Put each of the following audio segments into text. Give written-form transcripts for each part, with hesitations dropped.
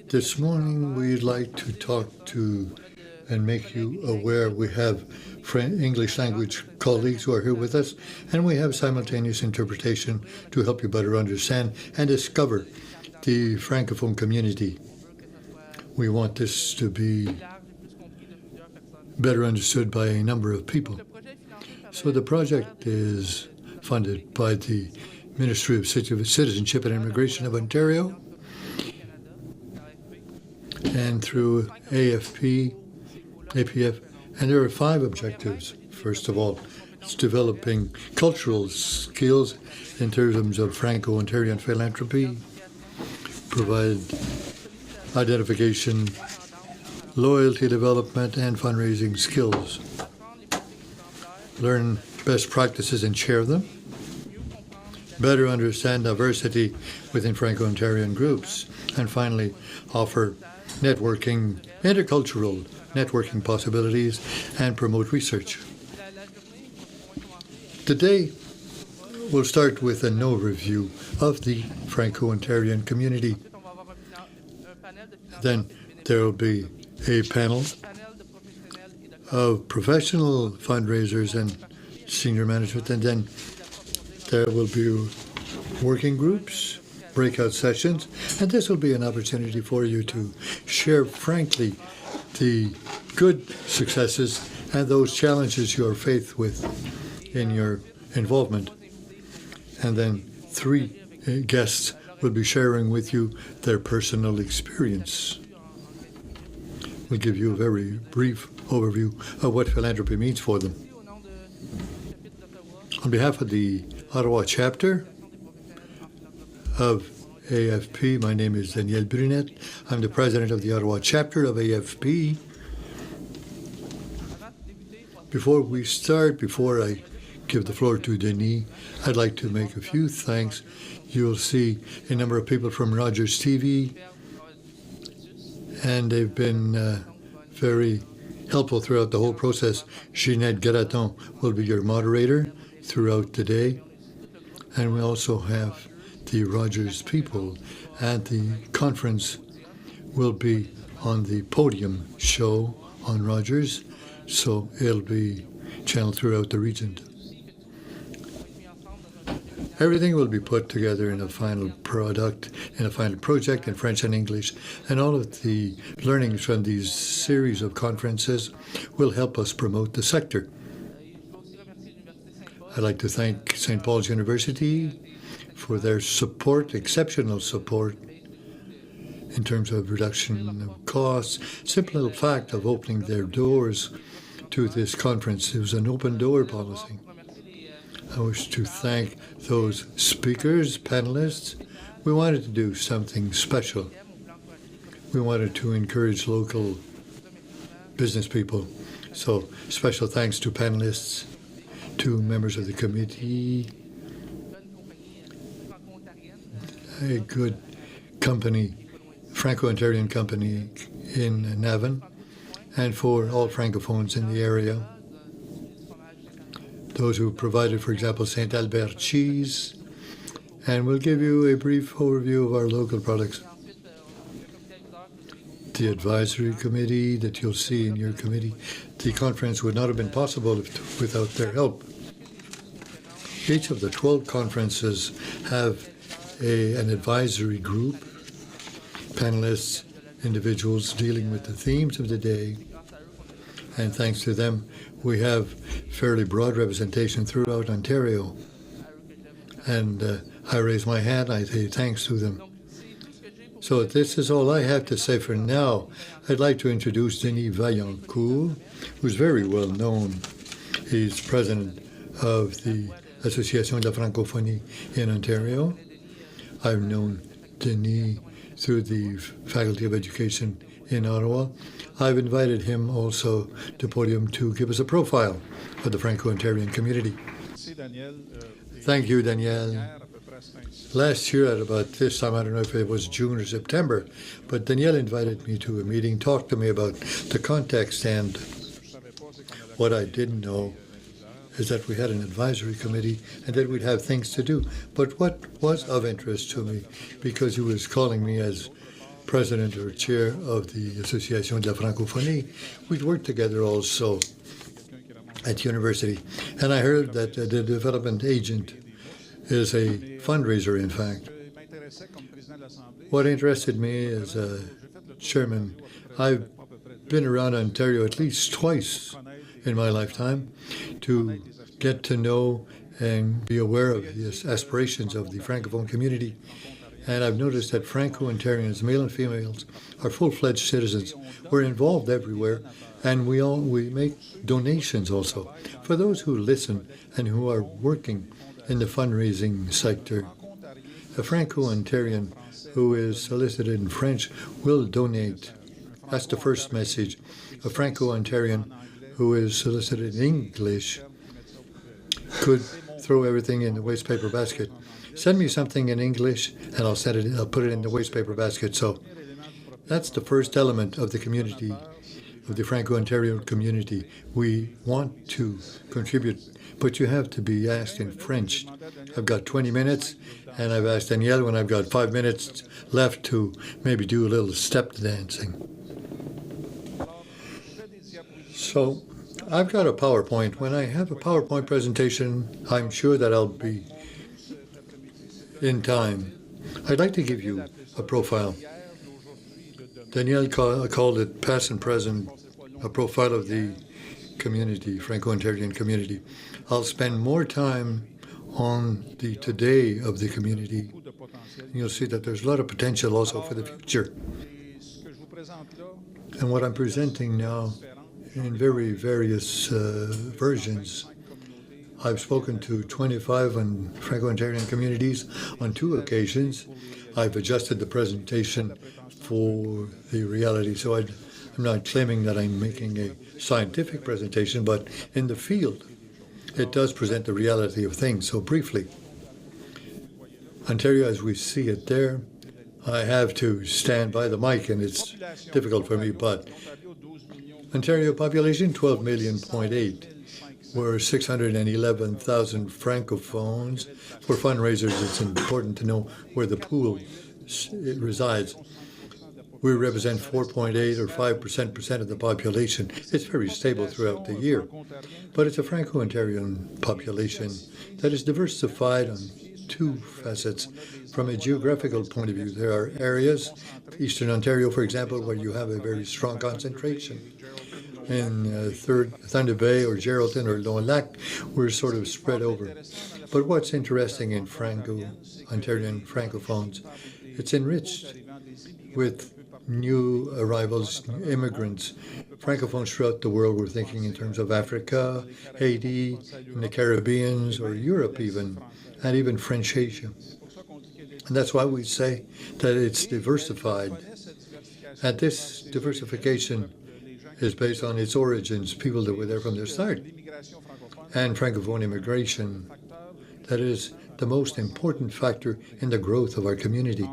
This morning we'd like to talk to and make you aware we have English language colleagues who are here with us, and we have simultaneous interpretation to help you better understand and discover the Francophone community. We want this to be better understood by a number of people. So the project is funded by the Ministry of Citizenship and Immigration of Ontario and through AFP, APF, and there are 5 objectives. First of all, it's developing cultural skills in terms of Franco-Ontarian philanthropy, provide identification, loyalty development, and fundraising skills. Learn best practices and share them. Better understand diversity within Franco-Ontarian groups. And finally, offer networking, intercultural networking possibilities, and promote research. Today, we'll start with an overview of the Franco-Ontarian community. Then there will be a panel of professional fundraisers and senior management, and then there will be working groups, breakout sessions, and this will be an opportunity for you to share frankly the good successes and those challenges you are faced with in your involvement. And then 3 guests will be sharing with you their personal experience. We'll give you a very brief overview of what philanthropy means for them. On behalf of the Ottawa chapter of AFP, my name is Daniel Brunette. I'm the president of the Ottawa chapter of AFP. Before we start, before I give the floor to Denis, I'd like to make a few thanks. You'll see a number of people from Rogers TV, and they've been very helpful throughout the whole process. Ginette Gratton will be your moderator throughout the day, and we also have the Rogers people, and the conference will be on the podium show on Rogers, so it'll be channeled throughout the region. Everything will be put together in a final product, in a final project in French and English, and all of the learnings from these series of conferences will help us promote the sector. I'd like to thank St. Paul's University for their support, exceptional support, in terms of reduction of costs. Simple little fact of opening their doors to this conference. It was an open door policy. I wish to thank those speakers, panelists. We wanted to do something special. We wanted to encourage local business people. So special thanks to panelists, to members of the committee, a good company, Franco-Ontarian company in Navan, and for all Francophones in the area. Those who provided, for example, St. Albert cheese, and we'll give you a brief overview of our local products. The advisory committee that you'll see in your committee, the conference would not have been possible without their help. Each of the 12 conferences have an advisory group, panelists, individuals dealing with the themes of the day, and thanks to them, we have fairly broad representation throughout Ontario. And I raise my hand, I say thanks to them. So this is all I have to say for now. I'd like to introduce Denis Vaillancourt, who's very well known. He's president of the Association de la Francophonie in Ontario. I've known Denis through the Faculty of Education in Ottawa. I've invited him also to podium to give us a profile of the Franco-Ontarian community. Thank you, Daniel. Last year at about this time, I don't know if it was June or September, but Daniel invited me to a meeting, talked to me about the context, and what I didn't know is that we had an advisory committee and that we'd have things to do. But what was of interest to me, because he was calling me as president or chair of the Association de la Francophonie. We'd worked together also at university. And I heard that the development agent is a fundraiser, in fact. What interested me as a chairman, I've been around Ontario at least twice in my lifetime to get to know and be aware of the aspirations of the Francophone community. And I've noticed that Franco-Ontarians, male and females, are full-fledged citizens. We're involved everywhere, and we make donations also. For those who listen and who are working in the fundraising sector, a Franco-Ontarian who is solicited in French will donate. That's the first message. A Franco-Ontarian who is solicited in English could throw everything in the waste paper basket. Send me something in English, and I'll put it in the waste paper basket. So that's the first element of the community, of the Franco-Ontarian community. We want to contribute, but you have to be asked in French. I've got 20 minutes, and I've asked Danielle when I've got 5 minutes left to maybe do a little step dancing. So I've got a PowerPoint. When I have a PowerPoint presentation, I'm sure that I'll be in time. I'd like to give you a profile. Danielle called it past and present, a profile of the community, Franco-Ontarian community. I'll spend more time on the today of the community. You'll see that there's a lot of potential also for the future. And what I'm presenting now in very various versions. I've spoken to 25 Franco-Ontarian communities on 2 occasions. I've adjusted the presentation for the reality, so I'm not claiming that I'm making a scientific presentation, but in the field, it does present the reality of things. So briefly, Ontario as we see it there, I have to stand by the mic and it's difficult for me, but Ontario population, 12.8 million. We're 611,000 Francophones. For fundraisers, it's important to know where the pool resides. We represent 4.8 or 5% of the population. It's very stable throughout the year. But it's a Franco-Ontarian population that is diversified on 2 facets. From a geographical point of view, there are areas, Eastern Ontario, for example, where you have a very strong concentration. In Thunder Bay or Geraldton or Lone Lac, we're sort of spread over. But what's interesting in Franco-Ontarian Francophones, it's enriched with new arrivals, immigrants, Francophones throughout the world. We're thinking in terms of Africa, Haiti, in the Caribbean, or Europe even, and even French Asia. And that's why we say that it's diversified. And this diversification is based on its origins, people that were there from the start, and Francophone immigration. That is the most important factor in the growth of our community.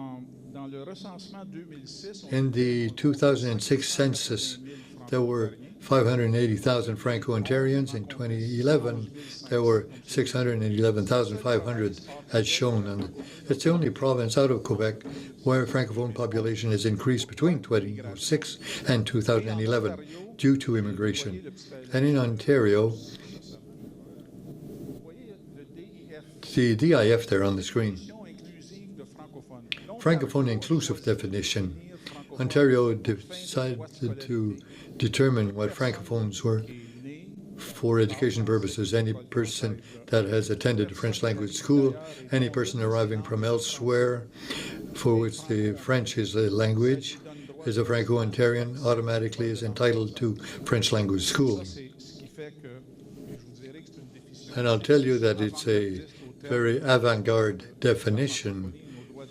In the 2006 census, there were 580,000 Franco-Ontarians. In 2011, there were 611,500, as shown. It's the only province out of Quebec where Francophone population has increased between 2006 and 2011 due to immigration. And in Ontario, the DIF there on the screen, Francophone inclusive definition. Ontario decided to determine what Francophones were for education purposes. Any person that has attended a French language school, any person arriving from elsewhere for which the French is a language, is a Franco-Ontarian, automatically is entitled to French language school. And I'll tell you that it's a very avant-garde definition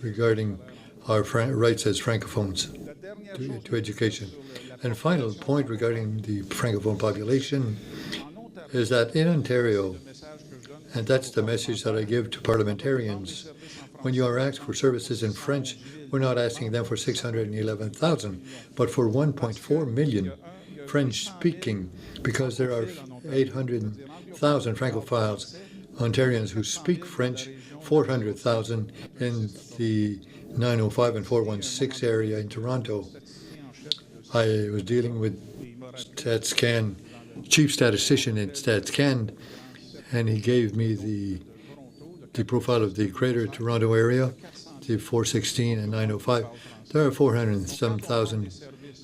regarding our rights as Francophones to education. And final point regarding the Francophone population is that in Ontario, and that's the message that I give to parliamentarians, when you are asked for services in French, we're not asking them for 611,000, but for 1.4 million French-speaking, because there are 800,000 Francophiles, Ontarians who speak French, 400,000 in the 905 and 416 area in Toronto. I was dealing with StatsCan, chief statistician in StatsCan, and he gave me the profile of the Greater Toronto area, the 416 and 905. There are 400 and some thousand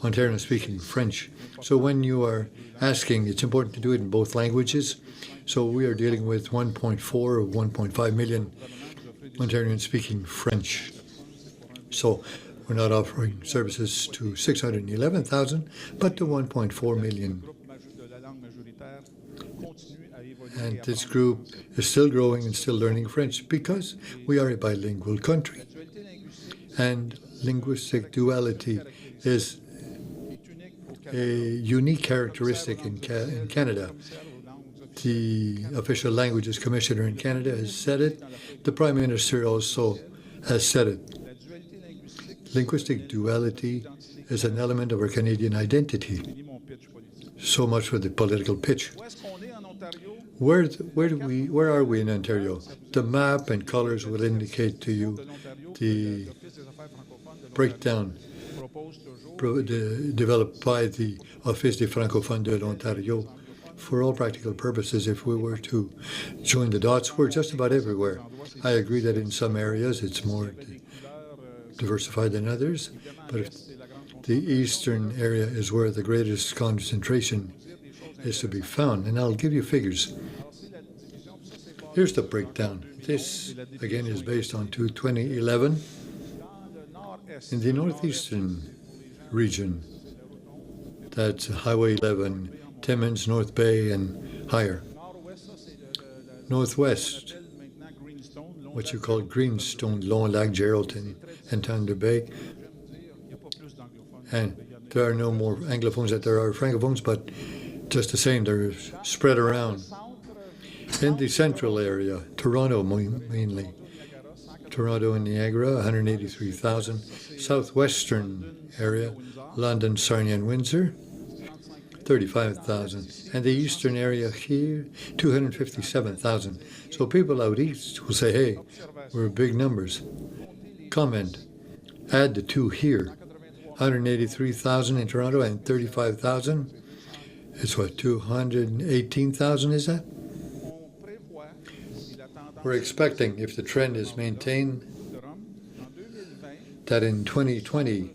Ontarians speaking French. So when you are asking, it's important to do it in both languages. So we are dealing with 1.4 or 1.5 million Ontarians speaking French. So we're not offering services to 611,000, but to 1.4 million. And this group is still growing and still learning French because we are a bilingual country. And linguistic duality is a unique characteristic in Canada. The Official Languages Commissioner in Canada has said it. The Prime Minister also has said it. Linguistic duality is an element of our Canadian identity. So much for the political pitch. Where are we in Ontario? The map and colors will indicate to you the breakdown developed by the Office des francophones de l'Ontario. For all practical purposes, if we were to join the dots, we're just about everywhere. I agree that in some areas it's more diversified than others, but if the eastern area is where the greatest concentration is to be found. And I'll give you figures. Here's the breakdown. This, again, is based on 2011. In the northeastern region, that's Highway 11, Timmins, North Bay, and higher. Northwest, what you call Greenstone, Long Lac, Geraldton, and Thunder Bay. And there are no more Anglophones than there are Francophones, but just the same, they're spread around. In the central area, Toronto mainly, Toronto and Niagara, 183,000. Southwestern area, London, Sarnia, and Windsor, 35,000. And the eastern area here, 257,000. So people out east will say, hey, we're big numbers. Comment, add the two here, 183,000 in Toronto and 35,000. It's what, 218,000 is that? We're expecting, if the trend is maintained, that in 2020,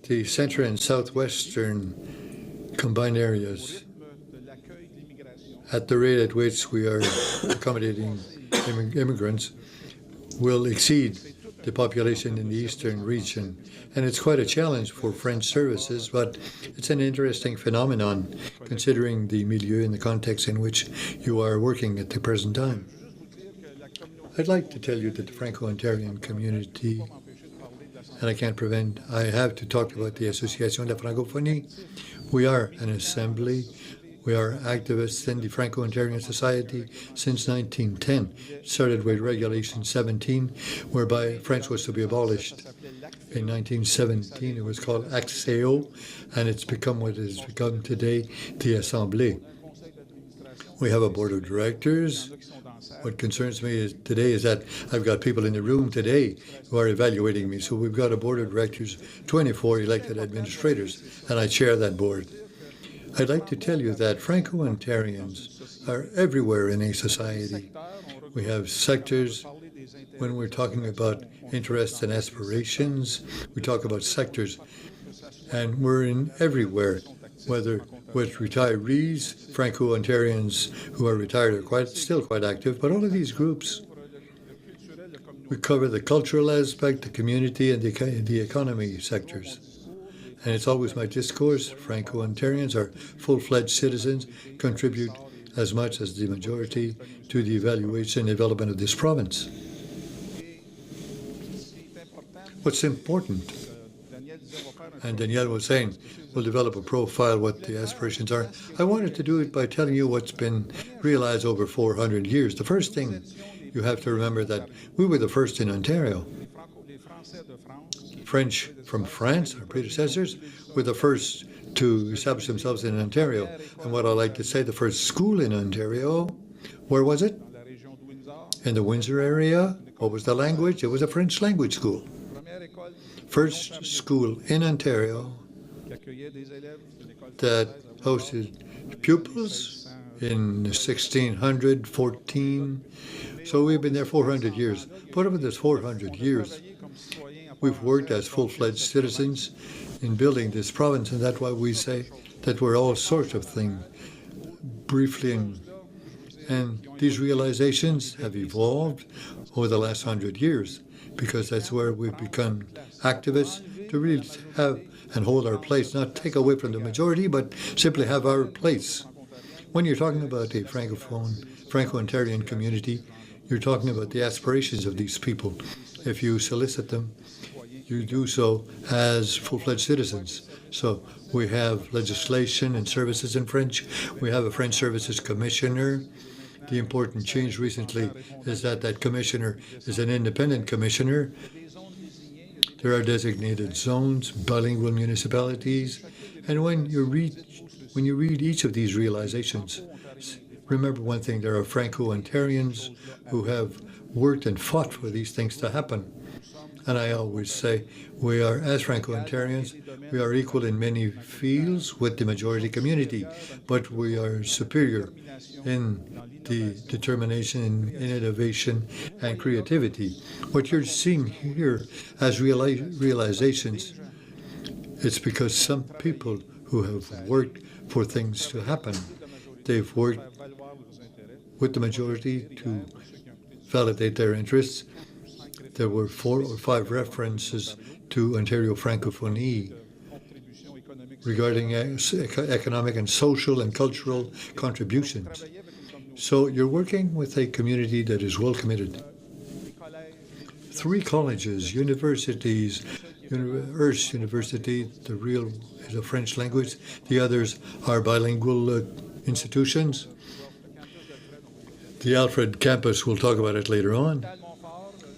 the center and southwestern combined areas, at the rate at which we are accommodating immigrants, will exceed the population in the eastern region. And it's quite a challenge for French services, but it's an interesting phenomenon considering the milieu and the context in which you are working at the present time. I'd like to tell you that the Franco-Ontarian Community, and I have to talk about the Association de la Francophonie. We are an assembly. We are activists in the Franco-Ontarian Society since 1910. It started with Regulation 17, whereby French was to be abolished. In 1917, it was called Acceo, and it's become what it has become today, the Assemblée. We have a board of directors. What concerns me today is that I've got people in the room today who are evaluating me. So we've got a board of directors, 24 elected administrators, and I chair that board. I'd like to tell you that Franco-Ontarians are everywhere in a society. We have sectors. When we're talking about interests and aspirations, we talk about sectors, and we're in everywhere, whether with retirees, Franco-Ontarians who are retired are still quite active, but all of these groups, we cover the cultural aspect, the community, and the economy sectors. And it's always my discourse, Franco-Ontarians are full-fledged citizens, contribute as much as the majority to the evaluation and development of this province. What's important, and Danielle was saying, we'll develop a profile, what the aspirations are. I wanted to do it by telling you what's been realized over 400 years. The first thing you have to remember that we were the first in Ontario. French from France, our predecessors, were the first to establish themselves in Ontario. And what I like to say, the first school in Ontario, where was it? In the Windsor area. What was the language? It was a French language school. first school in Ontario that hosted pupils in 1614. So we've been there 400 years. But over this 400 years, we've worked as full-fledged citizens in building this province, and that's why we say that we're all sorts of things, briefly. And these realizations have evolved over the last 100 years, because that's where we've become activists to really have and hold our place, not take away from the majority, but simply have our place. When you're talking about a Franco-Ontarian community, you're talking about the aspirations of these people. If you solicit them, you do so as full-fledged citizens. So we have legislation and services in French. We have a French Services Commissioner. The important change recently is that that commissioner is an independent commissioner. There are designated zones, bilingual municipalities, and when you read each of these realizations, remember one thing: there are Franco-Ontarians who have worked and fought for these things to happen. And I always say we are, as Franco-Ontarians, we are equal in many fields with the majority community, but we are superior in the determination, in innovation, and creativity. What you're seeing here as realizations, it's because some people who have worked for things to happen, they've worked with the majority to validate their interests. There were 4 or 5 references to Ontario Francophonie regarding economic and social and cultural contributions. So you're working with a community that is well committed. 3 colleges, universities, Hearst University, the real is a French language. The others are bilingual institutions. The Alfred campus, we'll talk about it later on.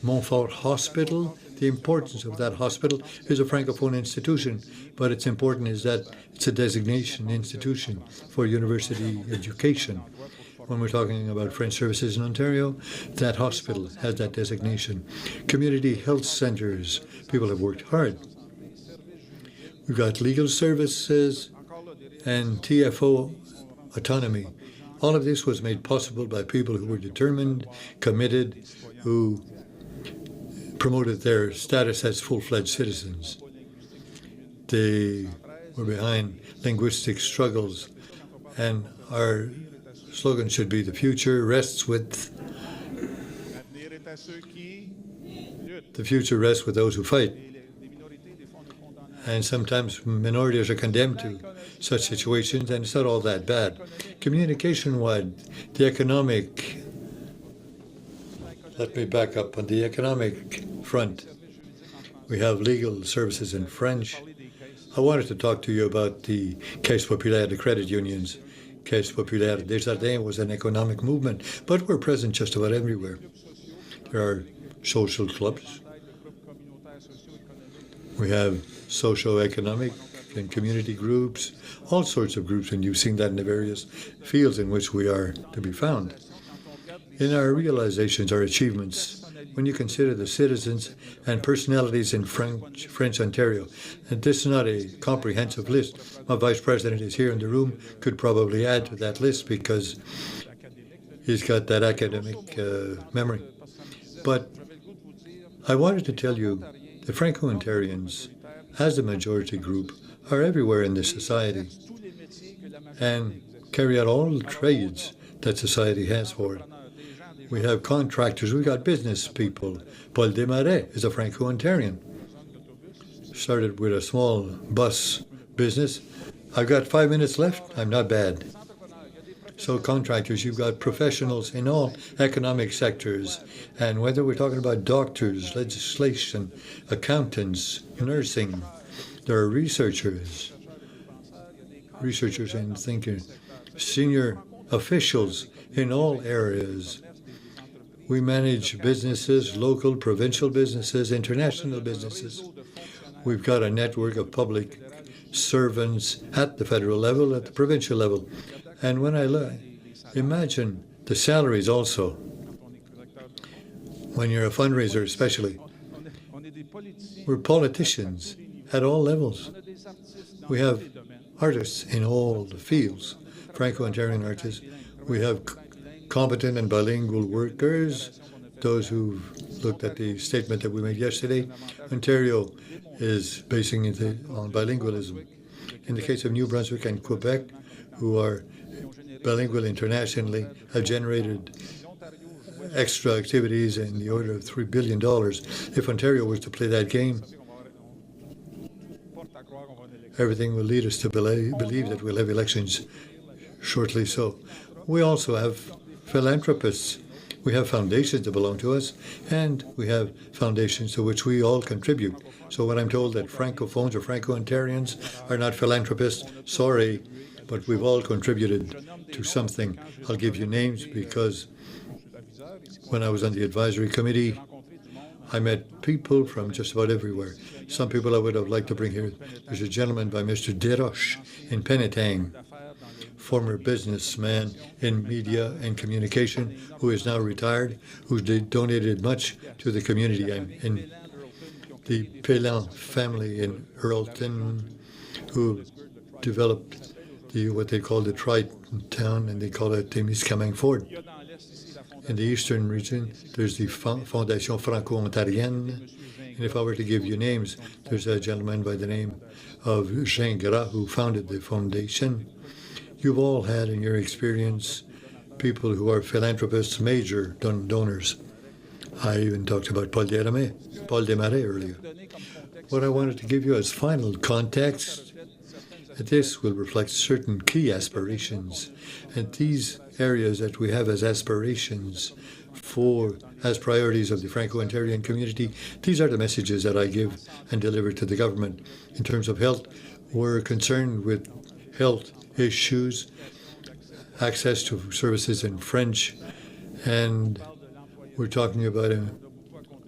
Montfort Hospital, the importance of that hospital is a Francophone institution, but it's important is that it's a designation institution for university education. When we're talking about French services in Ontario, that hospital has that designation. Community health centers, people have worked hard. We've got legal services and TFO autonomy. All of this was made possible by people who were determined, committed, who promoted their status as full-fledged citizens. They were behind linguistic struggles, and our slogan should be, the future rests with those who fight. And sometimes minorities are condemned to such situations, and it's not all that bad. Communication-wide, the economic, let me back up. On the economic front, we have legal services in French. I wanted to talk to you about the Caisse Populaire, the credit unions. Caisse Populaire Desjardins was an economic movement, but we're present just about everywhere. There are social clubs. We have socio-economic and community groups, all sorts of groups, and you've seen that in the various fields in which we are to be found. In our realizations, our achievements, when you consider the citizens and personalities in French Ontario, and this is not a comprehensive list. My vice president is here in the room, could probably add to that list because he's got that academic memory. But I wanted to tell you the Franco-Ontarians, as a majority group, are everywhere in this society and carry out all the trades that society has for it. We have contractors, we've got business people. Paul Desmarais is a Franco-Ontarian. Started with a small bus business. I've got 5 minutes left, I'm not bad. So contractors, you've got professionals in all economic sectors. And whether we're talking about doctors, legislation, accountants, nursing, there are researchers and thinkers, senior officials in all areas. We manage businesses, local, provincial businesses, international businesses. We've got a network of public servants at the federal level, at the provincial level. And when I imagine the salaries also, when you're a fundraiser especially, We're politicians at all levels. We have artists in all the fields, Franco-Ontarian artists. We have competent and bilingual workers, those who looked at the statement that we made yesterday. Ontario is basing it on bilingualism. In the case of New Brunswick and Quebec, who are bilingual internationally, have generated extra activities in the order of $3 billion. If Ontario was to play that game, everything will lead us to believe that we'll have elections shortly. So we also have philanthropists. We have foundations that belong to us, and we have foundations to which we all contribute. So when I'm told that Francophones or Franco-Ontarians are not philanthropists, sorry, but we've all contributed to something. I'll give you names because when I was on the advisory committee, I met people from just about everywhere. Some people I would have liked to bring here. There's a gentleman by Mr. Denis in Penetang, former businessman in media and communication, who is now retired, who donated much to the community. In the Pellan family in Earlton, who developed what they call the Tri-Town, and they call it Témiscamingue-Ford. In the eastern region, there's the Fondation Franco-Ontarienne. And if I were to give you names, there's a gentleman by the name of Ginette who founded the foundation. You've all had in your experience people who are philanthropists, major donors. I even talked about Paul Desmarais earlier. What I wanted to give you as final context, this will reflect certain key aspirations. And these areas that we have as aspirations as priorities of the Franco-Ontarian community, these are the messages that I give and deliver to the government. In terms of health, we're concerned with health issues, access to services in French, and we're talking about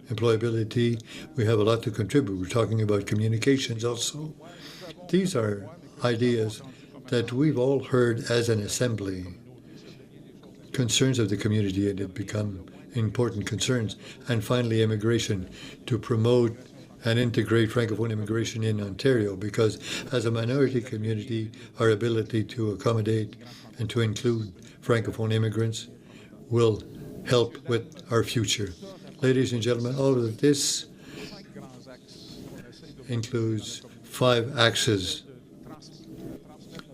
employability. We have a lot to contribute. We're talking about communications also. These are ideas that we've all heard as an assembly. Concerns of the community, and it become important concerns. And finally, immigration, to promote and integrate Francophone immigration in Ontario, because as a minority community, our ability to accommodate and to include Francophone immigrants will help with our future. Ladies and gentlemen, all of this includes 5 axes.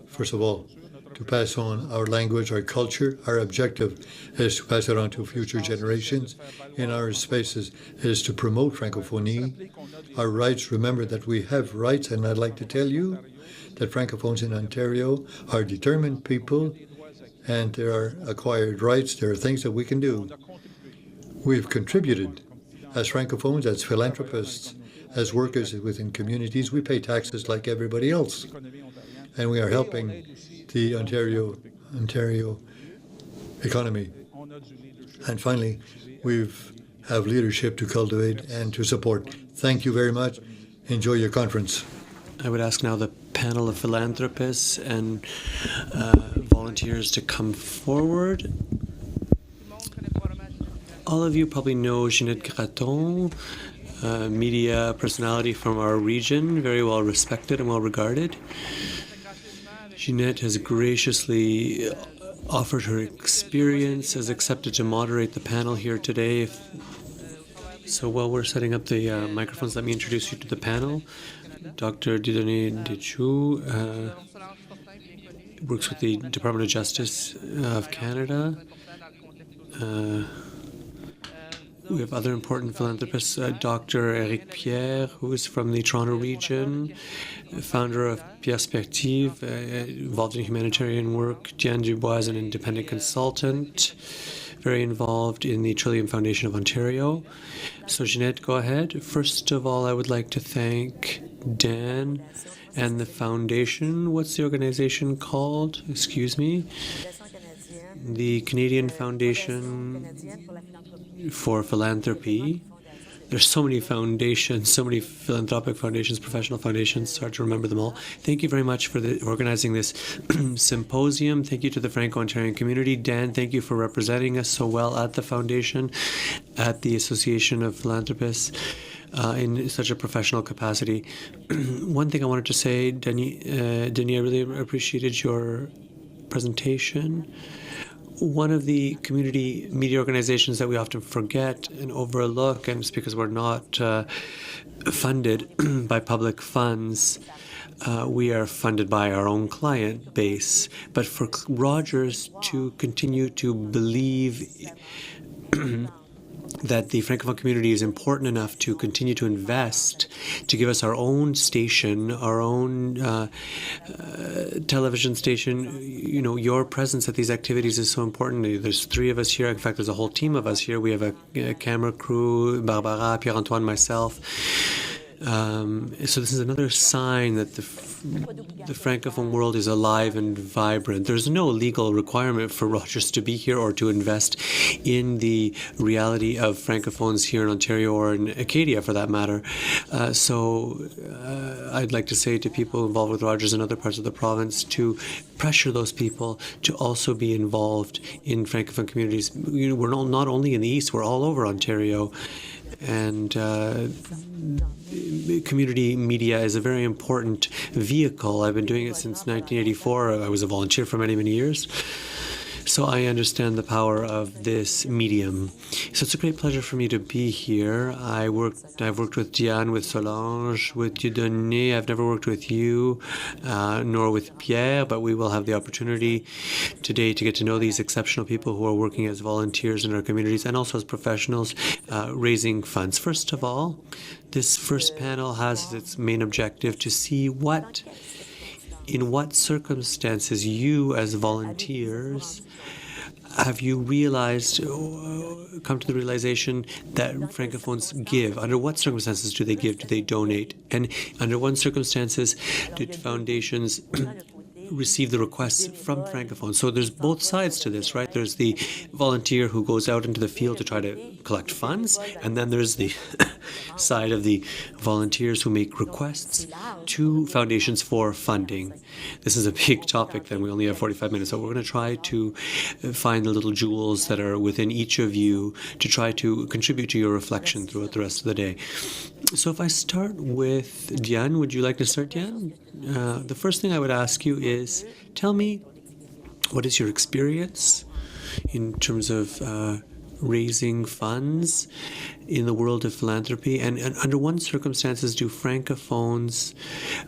First of all, to pass on our language, our culture. Our objective is to pass it on to future generations. In our spaces is to promote Francophonie. Our rights, remember that we have rights, and I'd like to tell you that Francophones in Ontario are determined people, and there are acquired rights. There are things that we can do. We've contributed as Francophones, as philanthropists, as workers within communities. We pay taxes like everybody else, and we are helping the Ontario economy. And finally, we have leadership to cultivate and to support. Thank you very much. Enjoy your conference. I would ask now the panel of philanthropists and volunteers to come forward. All of you probably know Ginette Gratton, media personality from our region, very well respected and well regarded. Ginette has graciously offered her experience, has accepted to moderate the panel here today. So while we're setting up the microphones, let me introduce you to the panel. Dr. Dieudonné Detchou works with the Department of Justice of Canada. We have other important philanthropists, Dr. Pierre, who is from the Toronto region, founder of Pierspective, involved in humanitarian work. Diane Dubois is an independent consultant, very involved in the Trillium Foundation of Ontario. So Ginette, go ahead. First of all, I would like to thank Dan and the foundation. What's the organization called? Excuse me. The Canadian Foundation for Philanthropy. There's so many foundations, so many philanthropic foundations, professional foundations. It's hard to remember them all. Thank you very much for organizing this symposium. Thank you to the Franco-Ontarian Community. Dan, thank you for representing us so well at the foundation, at the Association of Philanthropists. in such a professional capacity. One thing I wanted to say, Denis, I really appreciated your presentation. One of the community media organizations that we often forget and overlook, and it's because we're not funded by public funds, we are funded by our own client base. But for Rogers to continue to believe that the Francophone community is important enough to continue to invest, to give us our own station, our own television station. You know, your presence at these activities is so important. There's 3 of us here. In fact, there's a whole team of us here. We have a camera crew, Barbara, Pierre-Antoine, myself. So this is another sign that the Francophone world is alive and vibrant. There's no legal requirement for Rogers to be here or to invest in the reality of Francophones here in Ontario or in Acadia, for that matter. So I'd like to say to people involved with Rogers in other parts of the province to pressure those people to also be involved in Francophone communities. You know, we're not only in the East, we're all over Ontario. And community media is a very important vehicle. I've been doing it since 1984. I was a volunteer for many, many years. So I understand the power of this medium. So it's a great pleasure for me to be here. I've worked with Diane, with Solange, with Dieudonné. I've never worked with you, nor with Pierre, but we will have the opportunity today to get to know these exceptional people who are working as volunteers in our communities and also as professionals raising funds. First of all, this first panel has its main objective to see in what circumstances you as volunteers have you realized, come to the realization that Francophones give? Under what circumstances do they give? Do they donate? And under what circumstances did foundations receive the requests from Francophones? So there's both sides to this, right? There's the volunteer who goes out into the field to try to collect funds, and then there's the side of the volunteers who make requests to foundations for funding. This is a big topic, and we only have 45 minutes, so we're going to try to find the little jewels that are within each of you to try to contribute to your reflection throughout the rest of the day. So if I start with Diane, would you like to start, Diane? The first thing I would ask you is, tell me, what is your experience in terms of raising funds in the world of philanthropy, and under what circumstances do Francophones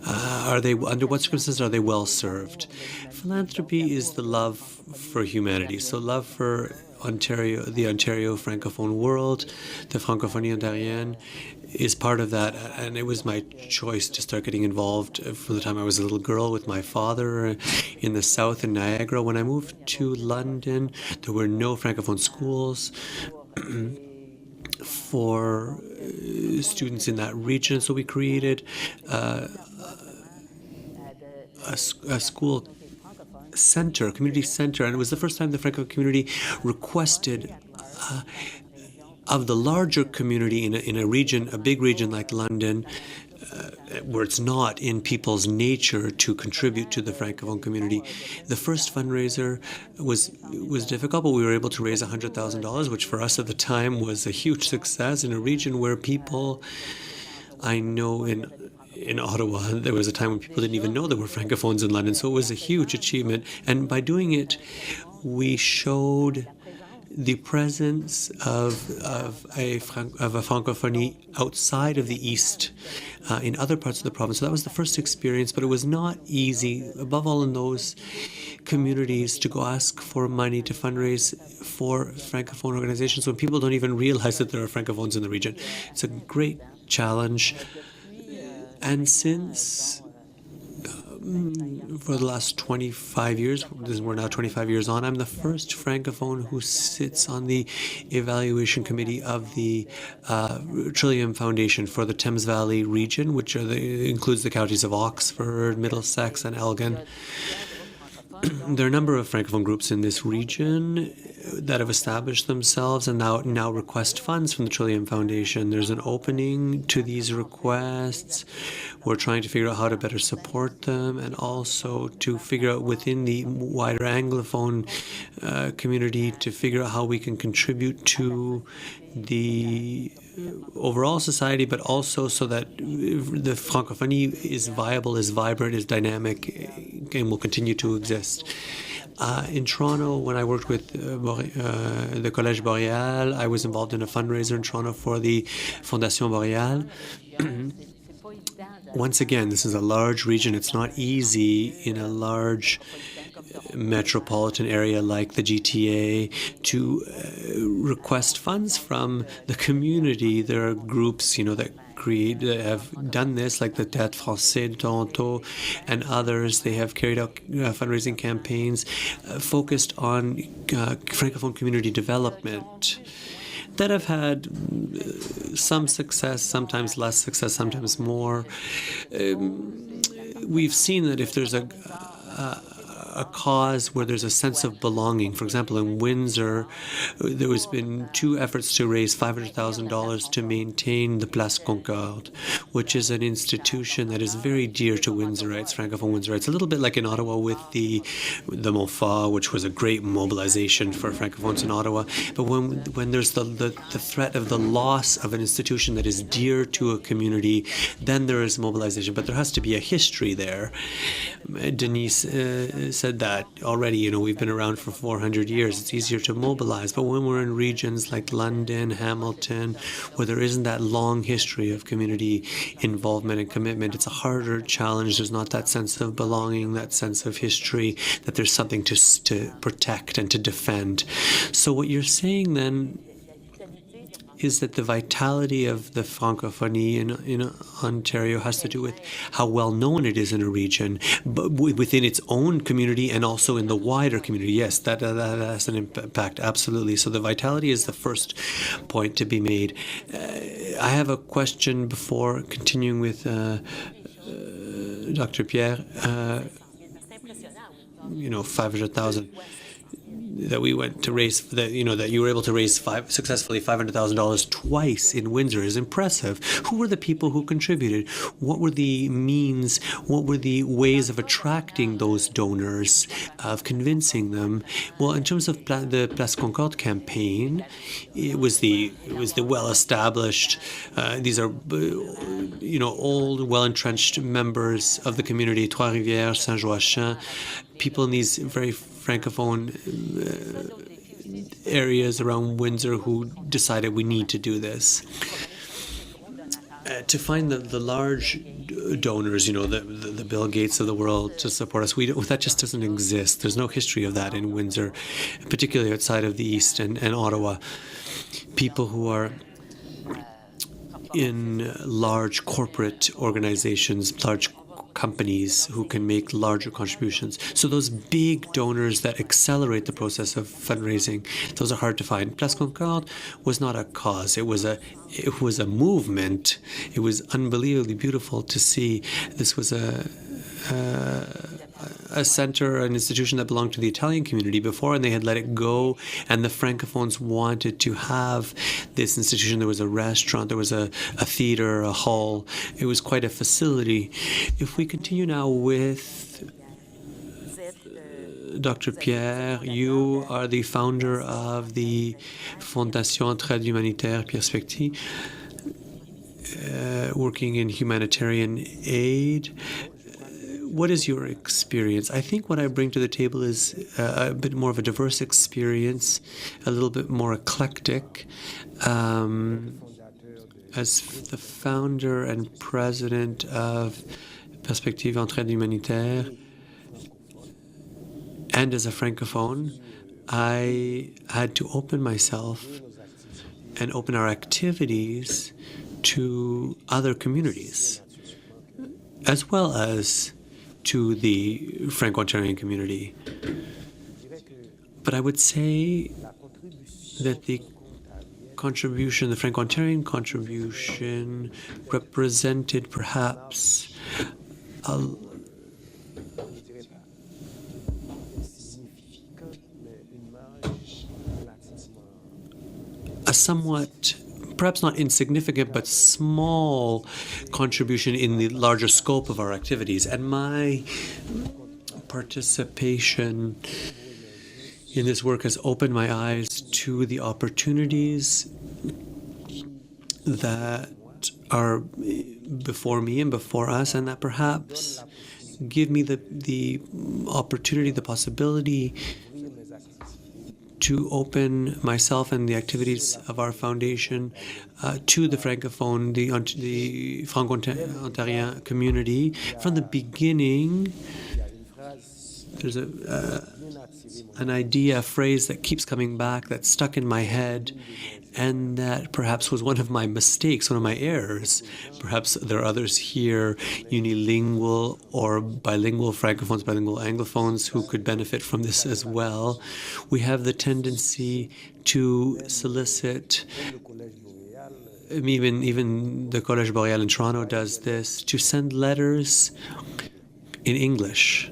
under what circumstances are they well served? Philanthropy is the love for humanity, so love for Ontario, the Ontario Francophone world. The Francophonie Ontarienne is part of that, and it was my choice to start getting involved from the time I was a little girl with my father in the south in Niagara. When I moved to London, there were no Francophone schools for students in that region, so we created a school center, a community center, and it was the first time the Francophone community requested of the larger community in a region, a big region like London, where it's not in people's nature to contribute to the Francophone community. The first fundraiser was difficult, but we were able to raise $100,000, which for us at the time was a huge success in a region where people, I know in Ottawa, there was a time when people didn't even know there were Francophones in London, so it was a huge achievement. And by doing it, we showed the presence of a francophonie outside of the East, in other parts of the province. So that was the first experience, but it was not easy, above all in those communities, to go ask for money to fundraise for Francophone organizations when people don't even realize that there are Francophones in the region. It's a great challenge. And since for the last 25 years, we're now 25 years on, I'm the first Francophone who sits on the evaluation committee of the Trillium Foundation for the Thames Valley region, which includes the counties of Oxford, Middlesex, and Elgin. There are a number of Francophone groups in this region. that have established themselves and now request funds from the Trillium Foundation. There's an opening to these requests. We're trying to figure out how to better support them and also to figure out within the wider Anglophone community to figure out how we can contribute to the overall society, but also so that the Francophonie is viable, is vibrant, is dynamic, and will continue to exist. In Toronto, when I worked with the Collège Boréal, I was involved in a fundraiser in Toronto for the Fondation Boréal. Once again, this is a large region. It's not easy in a large metropolitan area like the GTA to request funds from the community. There are groups, that have done this, like the Théâtre Français de Toronto and others. They have carried out fundraising campaigns focused on Francophone community development that have had some success, sometimes less success, sometimes more. We've seen that if there's a cause where there's a sense of belonging. For example, in Windsor, there has been 2 efforts to raise $500,000 to maintain the Place Concorde, which is an institution that is very dear to Windsorites, Francophone Windsorites. A little bit like in Ottawa with the Montfort, which was a great mobilization for Francophones in Ottawa. But when there's the threat of the loss of an institution that is dear to a community, then there is mobilization. But there has to be a history there. Denis said that already, we've been around for 400 years. It's easier to mobilize. But when we're in regions like London, Hamilton, where there isn't that long history of community involvement and commitment, it's a harder challenge. There's not that sense of belonging, that sense of history, that there's something to protect and to defend. So what you're saying then is that the vitality of the Francophonie in Ontario has to do with how well known it is in a region, but within its own community and also in the wider community. Yes, that has an impact, absolutely. So the vitality is the first point to be made. I have a question before continuing with Dr. Pierre. 500,000. That we went to raise, that you were able to raise successfully $500,000 twice in Windsor is impressive. Who were the people who contributed? What were the means? What were the ways of attracting those donors, of convincing them? Well, in terms of the Place Concorde campaign, it was the well-established. These are old, well-entrenched members of the community, Trois-Rivières, Saint-Joachim, people in these very Francophone areas around Windsor who decided we need to do this. To find the large donors, the Bill Gates of the world to support us, that just doesn't exist. There's no history of that in Windsor, particularly outside of the East and Ottawa. People who are in large corporate organizations, large companies who can make larger contributions. So those big donors that accelerate the process of fundraising, those are hard to find. Place Concorde was not a cause. It was a movement. It was unbelievably beautiful to see. This was a center, an institution that belonged to the Italian community before, and they had let it go, and the Francophones wanted to have this institution. There was a restaurant, there was a theater, a hall. It was quite a facility. If we continue now with Dr. Pierre, you are the founder of the Fondation Entraide Humanitaire, Pierspective, working in humanitarian aid. What is your experience? I think what I bring to the table is a bit more of a diverse experience, a little bit more eclectic. As the founder and president of Pierspective Entraide Humanitaire, and as a Francophone, I had to open myself and open our activities to other communities, as well as to the Franco-Ontarian community. But I would say that the contribution, the Franco-Ontarian contribution, represented perhaps somewhat, perhaps not insignificant, but small contribution in the larger scope of our activities. And my participation in this work has opened my eyes to the opportunities that are before me and before us, and that perhaps give me the opportunity, the possibility to open myself and the activities of our foundation to the Francophone, the Franco-Ontarian community. From the beginning, there's an idea, a phrase that keeps coming back, that's stuck in my head, and that perhaps was one of my mistakes, one of my errors. Perhaps there are others here, unilingual or bilingual Francophones, bilingual Anglophones, who could benefit from this as well. We have the tendency to solicit, even the Collège Boréal in Toronto does this, to send letters in English.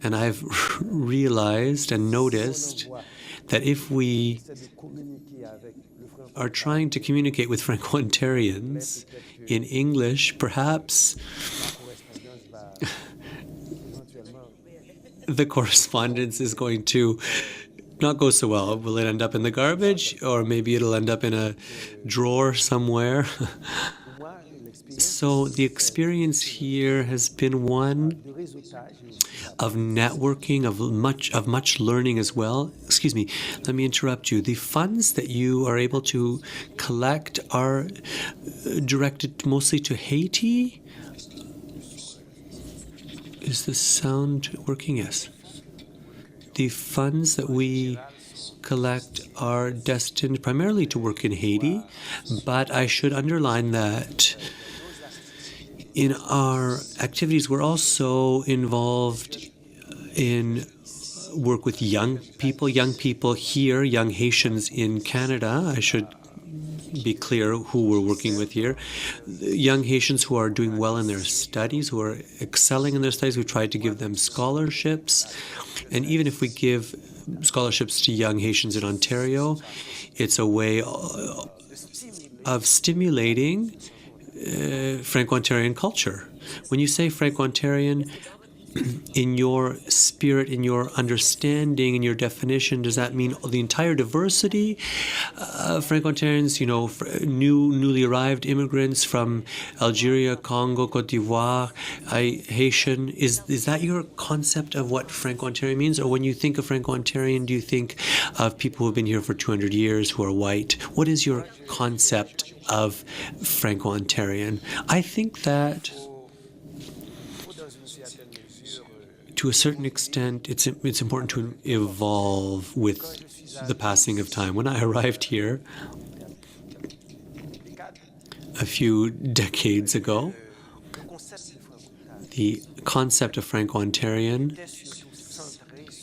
And I've realized and noticed that if we are trying to communicate with Franco-Ontarians in English, perhaps the correspondence is going to not go so well. Will it end up in the garbage, or maybe it'll end up in a drawer somewhere? So the experience here has been one of networking, of much learning as well. Excuse me, let me interrupt you. The funds that you are able to collect are directed mostly to Haiti? Is the sound working? Yes. The funds that we collect are destined primarily to work in Haiti, but I should underline that in our activities, we're also involved in work with young people here, young Haitians in Canada. I should be clear who we're working with here. Young Haitians who are doing well in their studies, who are excelling in their studies. We try to give them scholarships. And even if we give scholarships to young Haitians in Ontario, it's a way of stimulating Franco-Ontarian culture. When you say Franco-Ontarian, in your spirit, in your understanding, in your definition, does that mean the entire diversity of Franco-Ontarians, newly arrived immigrants from Algeria, Congo, Cote d'Ivoire, Haitian? Is that your concept of what Franco-Ontarian means? Or when you think of Franco-Ontarian, do you think of people who have been here for 200 years who are white? What is your concept of Franco-Ontarian? I think that to a certain extent, it's important to evolve with the passing of time. When I arrived here a few decades ago, the concept of Franco-Ontarian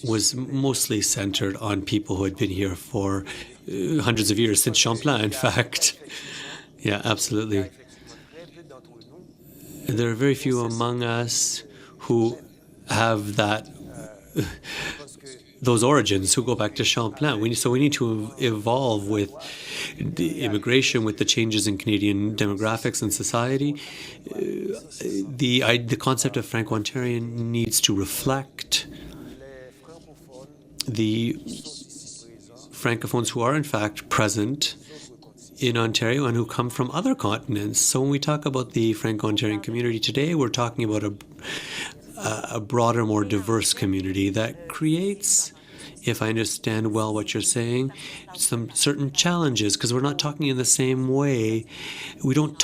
was mostly centered on people who had been here for hundreds of years, since Champlain, in fact. Yeah, absolutely. There are very few among us who have those origins, who go back to Champlain. So we need to evolve with the immigration, with the changes in Canadian demographics and society. The concept of Franco-Ontarian needs to reflect the Francophones who are in fact present in Ontario and who come from other continents. So when we talk about the Franco-Ontarian community today, we're talking about a broader, more diverse community that creates, if I understand well what you're saying, some certain challenges, because we're not talking in the same way. We don't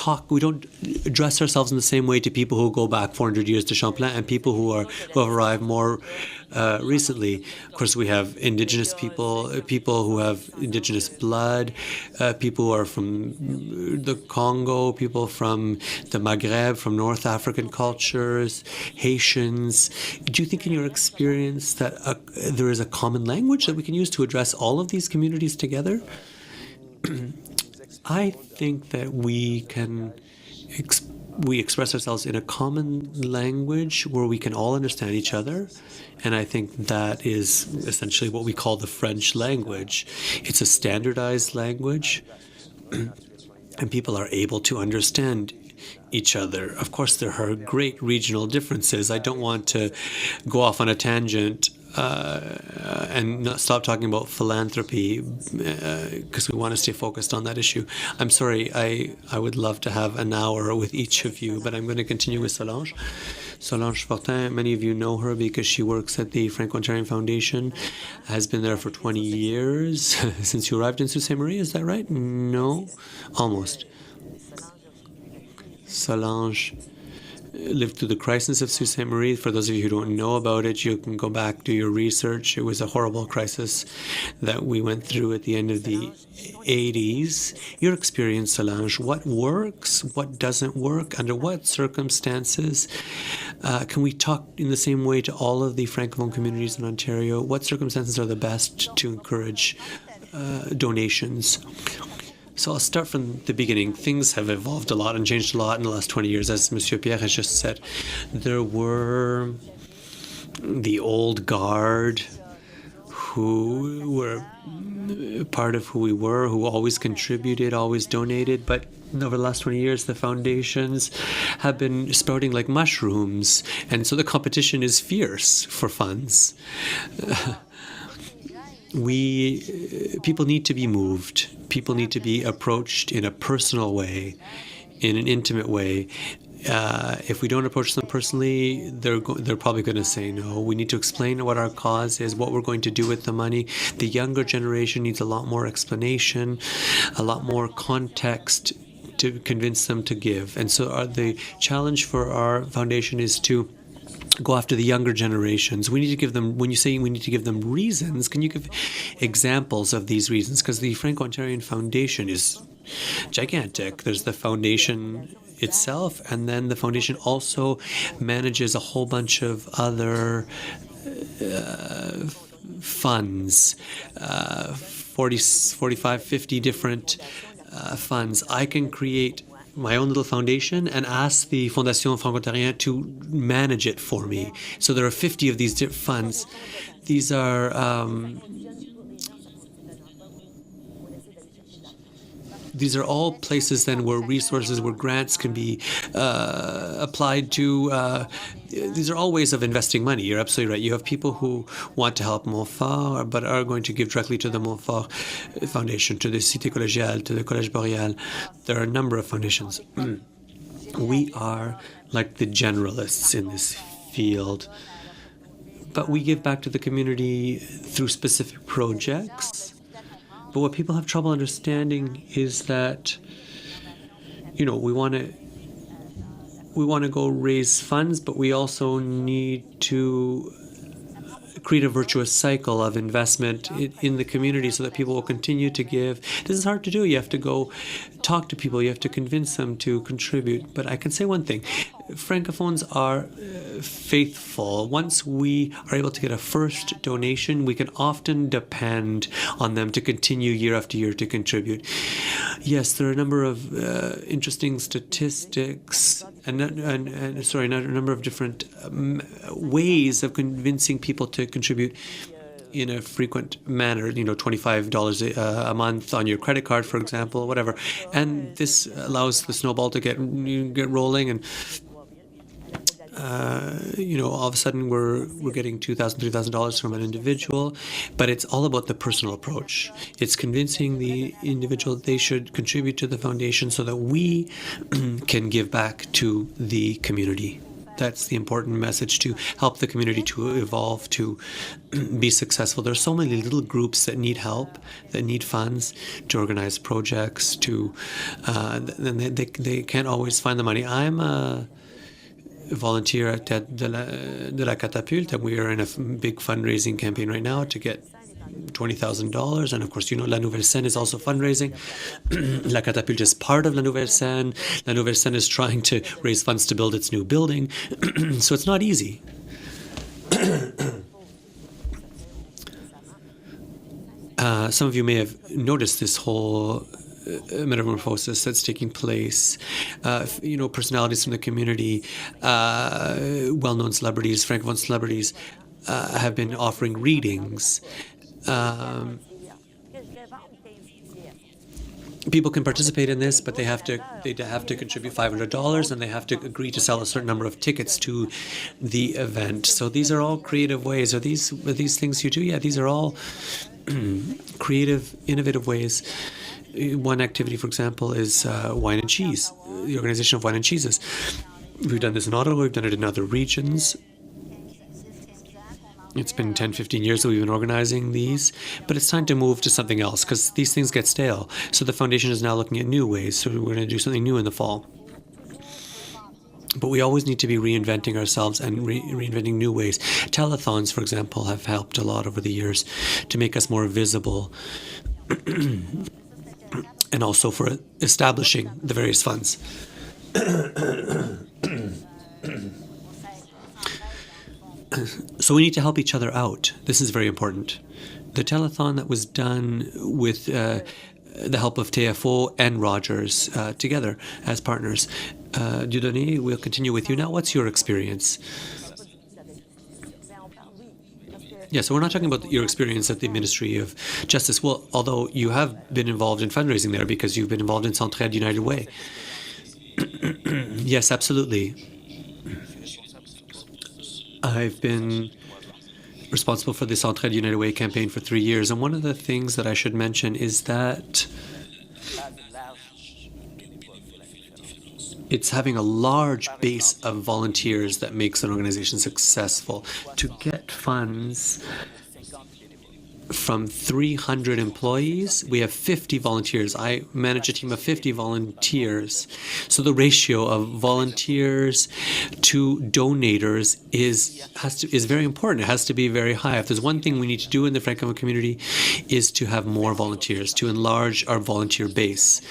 address ourselves in the same way to people who go back 400 years to Champlain and people who have arrived more recently. Of course, we have Indigenous people who have Indigenous blood, people who are from the Congo, people from the Maghreb, from North African cultures, Haitians. Do you think in your experience that there is a common language that we can use to address all of these communities together? I think that we can we express ourselves in a common language where we can all understand each other. And I think that is essentially what we call the French language. It's a standardized language, and people are able to understand each other. Of course, there are great regional differences. I don't want to go off on a tangent and not stop talking about philanthropy because we want to stay focused on that issue. I'm sorry, I would love to have an hour with each of you, but I'm going to continue with Solange. Solange Fortin, many of you know her because she works at the Franco-Ontarian Foundation, has been there for 20 years, since you arrived in Sault Ste. Marie, is that right? No? Almost. Solange lived through the crisis of Sault Ste. Marie. For those of you who don't know about it, you can go back, do your research. It was a horrible crisis that we went through at the end of the 80s. Your experience, Solange, what works, what doesn't work, under what circumstances? Can we talk in the same way to all of the Francophone communities in Ontario? What circumstances are the best to encourage donations? So I'll start from the beginning. Things have evolved a lot and changed a lot in the last 20 years, as Monsieur Pierre has just said. There were the old guard who were part of who we were, who always contributed, always donated. But over the last 20 years, the foundations have been sprouting like mushrooms. And so the competition is fierce for funds. People need to be moved. People need to be approached in a personal way, in an intimate way. If we don't approach them personally, they're probably going to say no. We need to explain what our cause is, what we're going to do with the money. The younger generation needs a lot more explanation, a lot more context to convince them to give. And so the challenge for our foundation is to go after the younger generations. We need to give them, when you say we need to give them reasons, can you give examples of these reasons? Because the Franco-Ontarian Foundation is gigantic. There's the foundation itself, and then the foundation also manages a whole bunch of other funds, 45, 50 different funds. I can create my own little foundation and ask the Fondation Franco-Ontarienne to manage it for me. So there are 50 of these different funds. These are all places then where resources, where grants can be applied to. These are all ways of investing money. You're absolutely right. You have people who want to help Montfort, but are going to give directly to the Montfort Foundation, to the Cité Collégiale, to the Collège Boréal. There are a number of foundations. We are like the generalists in this field, but we give back to the community through specific projects. But what people have trouble understanding is that, we want to go raise funds, but we also need to create a virtuous cycle of investment in the community so that people will continue to give. This is hard to do. You have to go talk to people. You have to convince them to contribute. But I can say one thing. Francophones are faithful. Once we are able to get a first donation, we can often depend on them to continue year after year to contribute. Yes, there are a number of interesting statistics and a number of different ways of convincing people to contribit in a frequent manner, $25 a month on your credit card, for example, whatever. And this allows the snowball to get rolling, and all of a sudden we're getting $2,000, $3,000 from an individual, but it's all about the personal approach. It's convincing the individual that they should contribute to the foundation so that we can give back to the community. That's the important message, to help the community to evolve, to be successful. There are so many little groups that need help, that need funds to organize projects, they can't always find the money. I'm a volunteer at de la Catapulte, and we are in a big fundraising campaign right now to get $20,000, and of course, La Nouvelle Scène is also fundraising. La Catapulte is part of La Nouvelle Scène. La Nouvelle Scène is trying to raise funds to build its new building, so it's not easy. Some of you may have noticed this whole metamorphosis that's taking place. Personalities from the community, well-known celebrities, Francophone celebrities, have been offering readings. People can participate in this, but they have to contribute $500, and they have to agree to sell a certain number of tickets to the event. So these are all creative ways. Are these things you do? Yeah, these are all creative, innovative ways. One activity, for example, is wine and cheese, the organization of wine and cheeses. We've done this in Ottawa. We've done it in other regions. It's been 10, 15 years that we've been organizing these, but it's time to move to something else because these things get stale. So the foundation is now looking at new ways. So we're going to do something new in the fall. But we always need to be reinventing ourselves and reinventing new ways. Telethons, for example, have helped a lot over the years to make us more visible and also for establishing the various funds. So we need to help each other out. This is very important. The telethon that was done with the help of TFO and Rogers together as partners. Dieudonné, we'll continue with you now. What's your experience? Yeah, so we're not talking about your experience at the Ministry of Justice. Well, although you have been involved in fundraising there because you've been involved in Entraide United Way. Yes, absolutely. I've been responsible for this Entraide United Way campaign for 3 years, and one of the things that I should mention is that it's having a large base of volunteers that makes an organization successful. To get funds from 300 employees, we have 50 volunteers. I manage a team of 50 volunteers. So the ratio of volunteers to donators is very important. It has to be very high. If there's one thing we need to do in the Francophone community is to have more volunteers, to enlarge our volunteer base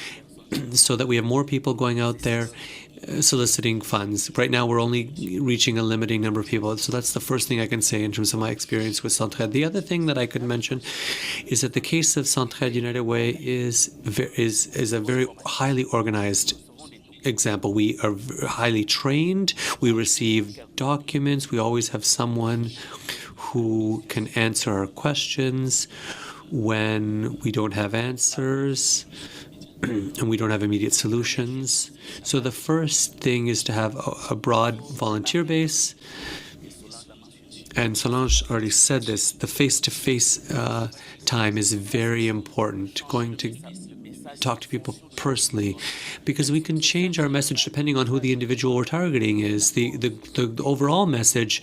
so that we have more people going out there soliciting funds. Right now, we're only reaching a limiting number of people. So that's the first thing I can say in terms of my experience with Entraide. The other thing that I could mention is that the case of Entraide United Way is a very highly organized example. We are highly trained. We receive documents. We always have someone who can answer our questions when we don't have answers and we don't have immediate solutions. So the first thing is to have a broad volunteer base. And Solange already said this, the face-to-face time is very important, going to talk to people personally, because we can change our message depending on who the individual we're targeting is. The overall message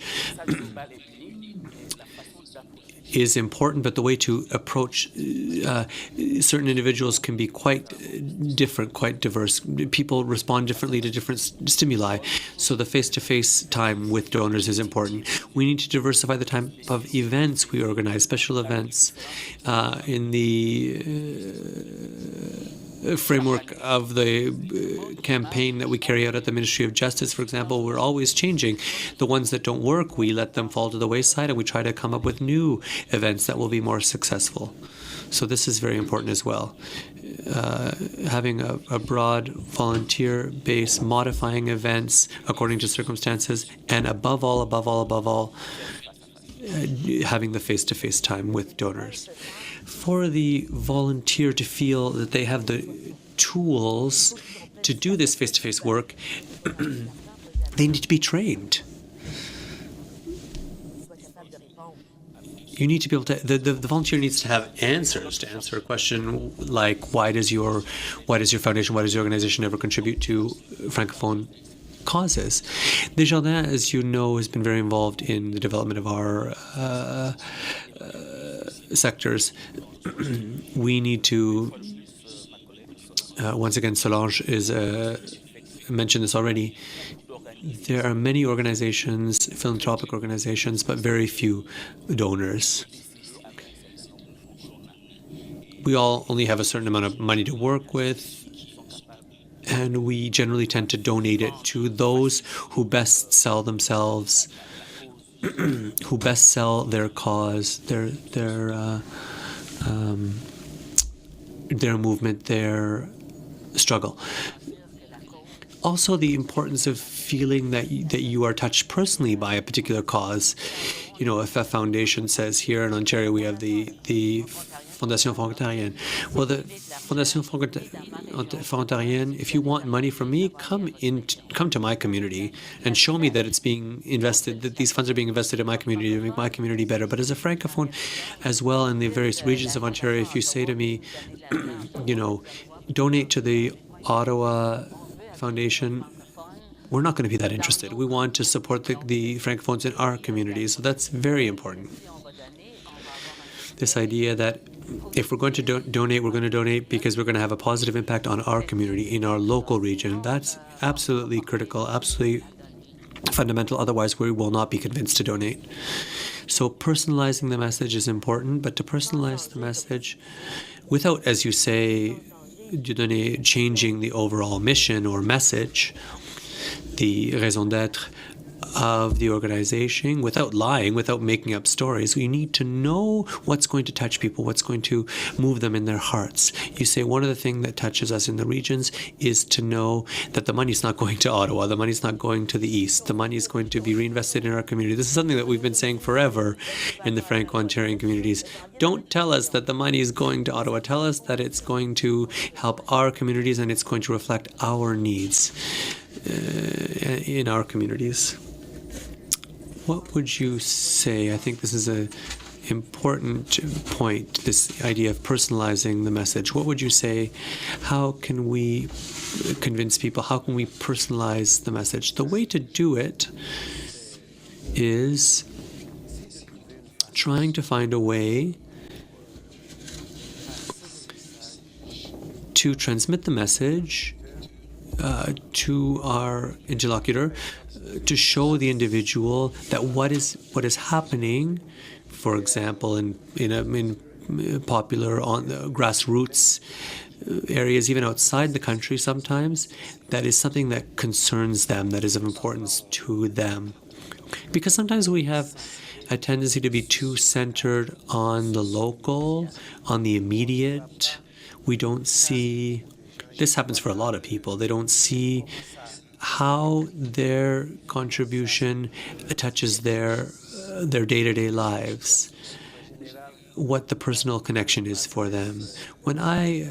is important, but the way to approach certain individuals can be quite different, quite diverse. People respond differently to different stimuli. So the face-to-face time with donors is important. We need to diversify the type of events we organize, special events in the framework of the campaign that we carry out at the Ministry of Justice, for example. We're always changing. The ones that don't work, we let them fall to the wayside, and we try to come up with new events that will be more successful. So this is very important as well. Having a broad volunteer base, modifying events according to circumstances, and above all, having the face-to-face time with donors. For the volunteer to feel that they have the tools to do this face-to-face work, they need to be trained. You need to be able to, the volunteer needs to have answers to answer a question like, why does your foundation, why does your organization ever contribute to Francophone causes? Desjardins, as you know, has been very involved in the development of our sectors. We need to, once again, Solange mentioned this already, there are many organizations, philanthropic organizations, but very few donors. We all only have a certain amount of money to work with, and we generally tend to donate it to those who best sell themselves, who best sell their cause, their movement, their struggle. Also, the importance of feeling that you are touched personally by a particular cause. You know, if a foundation says here in Ontario we have the Fondation Franco-Ontarian. Well, the Fondation Franco-Ontarienne, if you want money from me, come to my community and show me that it's being invested, that these funds are being invested in my community to make my community better. But as a francophone as well in the various regions of Ontario, if you say to me, you know, donate to the Ottawa Foundation, we're not going to be that interested. We want to support the francophones in our communities. So that's very important. This idea that if we're going to donate, we're going to donate because we're going to have a positive impact on our community in our local region. That's absolutely critical, absolutely fundamental. Otherwise, we will not be convinced to donate. So personalizing the message is important, but to personalize the message without, as you say, Dieudonné, changing the overall mission or message, the raison d'être of the organization, without lying, without making up stories. We need to know what's going to touch people, what's going to move them in their hearts. You say one of the things that touches us in the regions is to know that the money's not going to Ottawa, the money's not going to the east, the money is going to be reinvested in our community. This is something that we've been saying forever in the Franco-Ontarian communities. Don't tell us that the money is going to Ottawa. Tell us that it's going to help our communities and it's going to reflect our needs in our communities. What would you say? I think this is an important point, this idea of personalizing the message. What would you say? How can we convince people? How can we personalize the message? The way to do it is trying to find a way to transmit the message to our interlocutor, to show the individual that what is happening, for example, in popular on the grassroots areas, even outside the country sometimes, that is something that concerns them, that is of importance to them. Because sometimes we have a tendency to be too centered on the local, on the immediate. We don't see, this happens for a lot of people, they don't see how their contribution touches their day-to-day lives, what the personal connection is for them. When I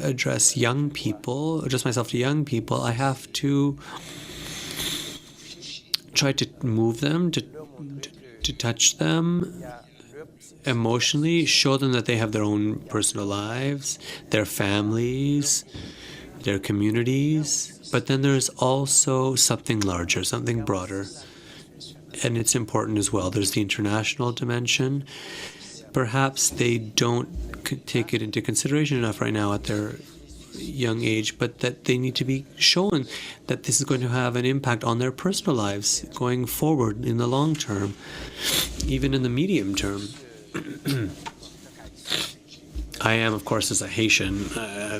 address myself to young people, I have to try to move them, to touch them emotionally, show them that they have their own personal lives, their families, their communities. But then there's also something larger, something broader. And it's important as well. There's the international dimension. Perhaps they don't take it into consideration enough right now at their young age, but that they need to be shown that this is going to have an impact on their personal lives going forward in the long term, even in the medium term. I am, of course, as a Haitian,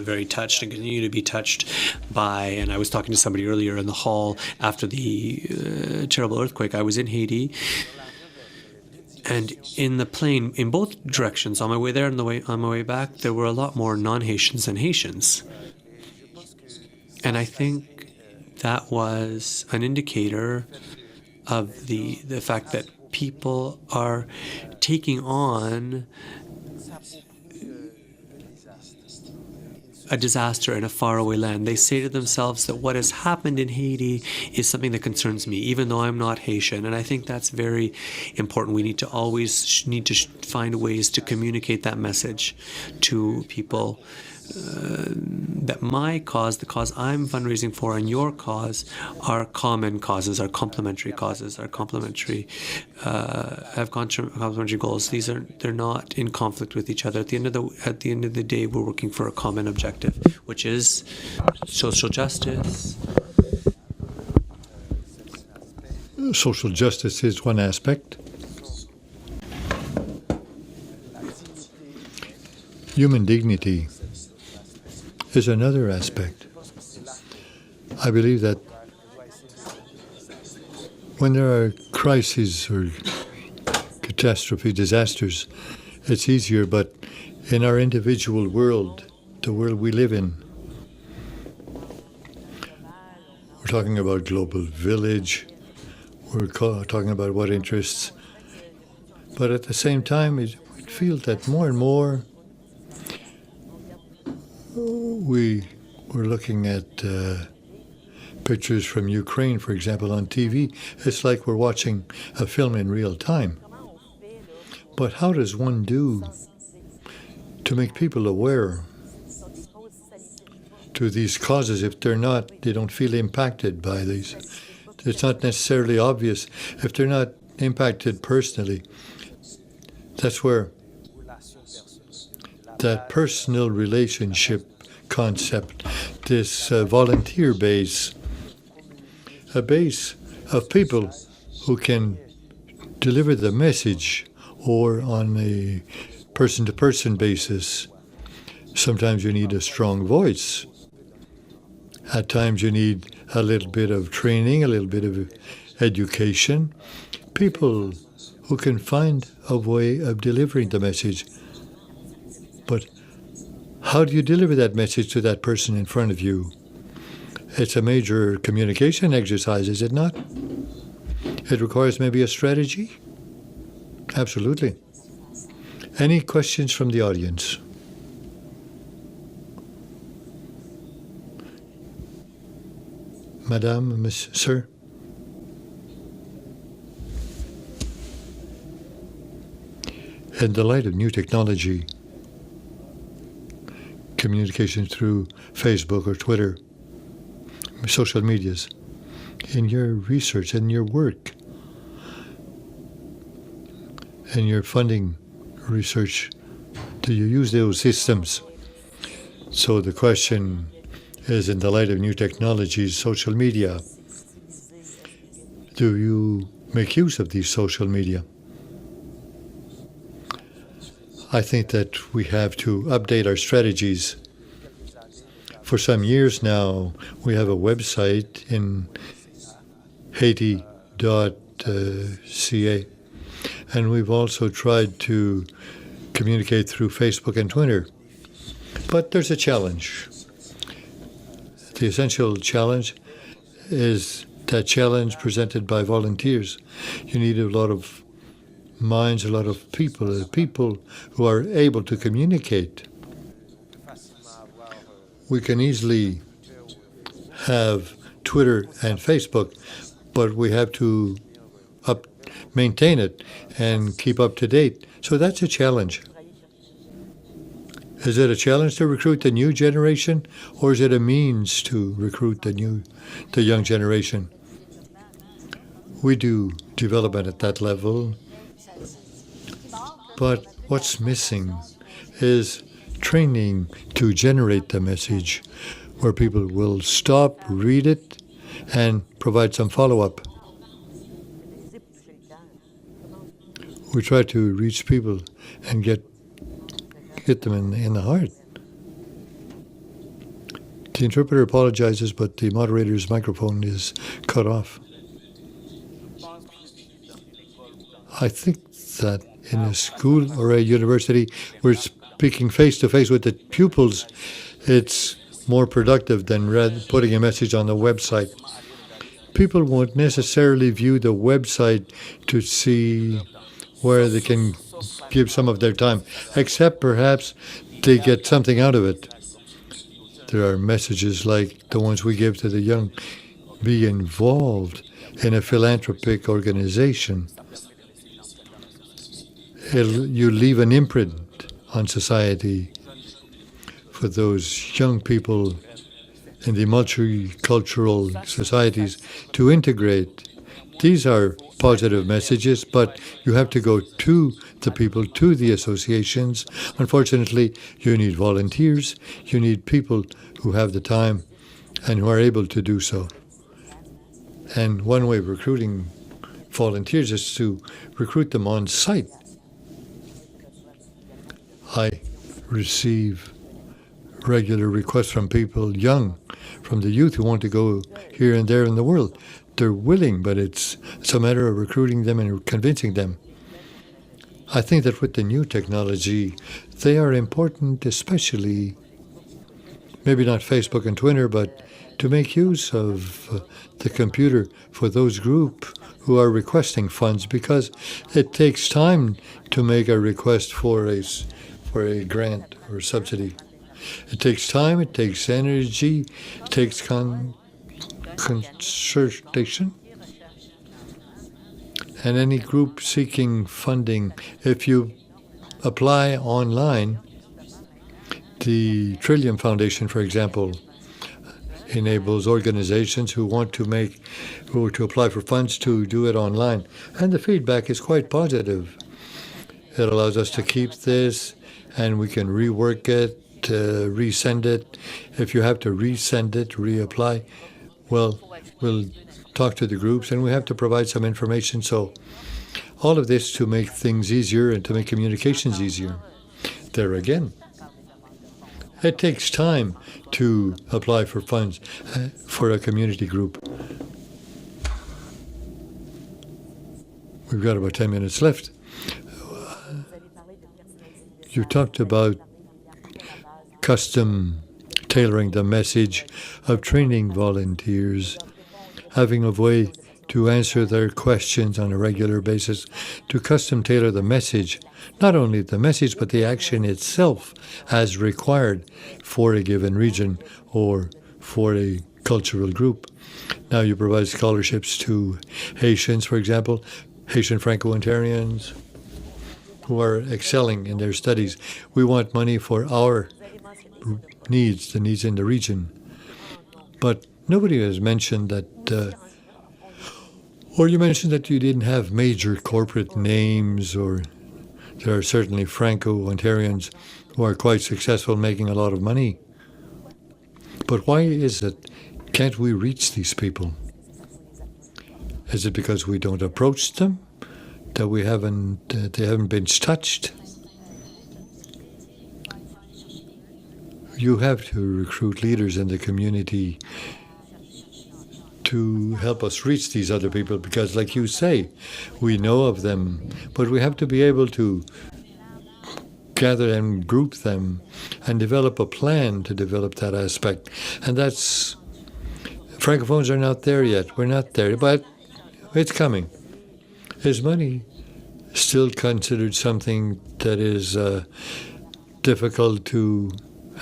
very touched and continue to be touched by, and I was talking to somebody earlier in the hall after the terrible earthquake. I was in Haiti, and in the plane, in both directions, on my way there and on my way back, there were a lot more non-Haitians than Haitians. And I think that was an indicator of the fact that people are taking on a disaster in a faraway land. They say to themselves that what has happened in Haiti is something that concerns me, even though I'm not Haitian. And I think that's very important. We need to always find ways to communicate that message to people, that my cause, the cause I'm fundraising for, and your cause are common causes, are complementary causes, are complementary, have complementary goals. They're not in conflict with each other. At the end of the day, we're working for a common objective, which is social justice. Social justice is one aspect. Human dignity is another aspect. I believe that when there are crises or catastrophe, disasters, it's easier, but in our individual world, the world we live in. We're talking about global village. We're talking about what interests. But at the same time, we feel that more and more we're looking at pictures from Ukraine, for example, on TV. It's like we're watching a film in real time. But how does one do to make people aware to these causes if they don't feel impacted by these? It's not necessarily obvious. If they're not impacted personally, that's where that personal relationship concept, this volunteer base, a base of people who can deliver the message or on a person-to-person basis. Sometimes you need a strong voice. At times you need a little bit of training, a little bit of education. People who can find a way of delivering the message. But how do you deliver that message to that person in front of you? It's a major communication exercise, is it not? It requires maybe a strategy? Absolutely. Any questions from the audience? Madame, Miss, Sir? In the light of new technology, communication through Facebook or Twitter, social medias, in your research, in your work, in your funding research, do you use those systems? So the question is, in the light of new technologies, social media, do you make use of these social media? I think that we have to update our strategies. For some years now, we have a website in Haiti.ca, and we've also tried to communicate through Facebook and Twitter. But there's a challenge. The essential challenge is that challenge presented by volunteers. You need a lot of minds, a lot of people who are able to communicate. We can easily have Twitter and Facebook, but we have to maintain it and keep up to date. So that's a challenge. Is it a challenge to recruit the new generation, or is it a means to recruit the young generation? We do development at that level, but what's missing is training to generate the message, where people will stop, read it, and provide some follow-up. We try to reach people and get them in the heart. The interpreter apologizes, but the moderator's microphone is cut off. I think that in a school or a university, we're speaking face-to-face with the pupils. It's more productive than putting a message on the website. People won't necessarily view the website to see where they can give some of their time, except perhaps they get something out of it. There are messages like the ones we give to the young. Be involved in a philanthropic organization. You leave an imprint on society. For those young people in the multicultural societies to integrate. These are positive messages, but you have to go to the people, to the associations. Unfortunately, you need volunteers, you need people who have the time and who are able to do so. And one way of recruiting volunteers is to recruit them on site. I receive regular requests from people young, from the youth who want to go here and there in the world. They're willing, but it's a matter of recruiting them and convincing them. I think that with the new technology, they are important, especially maybe not Facebook and Twitter, but to make use of the computer for those groups who are requesting funds, because it takes time to make a request for a grant or subsidy. It takes time, it takes energy, it takes concertation. And any group seeking funding, if you apply online, the Trillium Foundation, for example, enables organizations who want to apply for funds to do it online. And the feedback is quite positive. It allows us to keep this, and we can rework it, resend it. If you have to resend it, reapply, well, we'll talk to the groups, and we have to provide some information. So all of this to make things easier and to make communications easier. There again, it takes time to apply for funds for a community group. We've got about 10 minutes left. You talked about custom tailoring the message of training volunteers, having a way to answer their questions on a regular basis, to custom tailor the message, not only the message, but the action itself as required for a given region or for a cultural group. Now you provide scholarships to Haitians, for example, Haitian Franco-Ontarians who are excelling in their studies. We want money for our needs, the needs in the region. But nobody has mentioned that, or you mentioned that you didn't have major corporate names, or there are certainly Franco-Ontarians who are quite successful making a lot of money. But why is it, can't we reach these people? Is it because we don't approach them, that they haven't been touched? You have to recruit leaders in the community to help us reach these other people, because like you say, we know of them, but we have to be able to gather and group them and develop a plan to develop that aspect. And that's, Francophones are not there yet. We're not there, but it's coming. Is money still considered something that is difficult to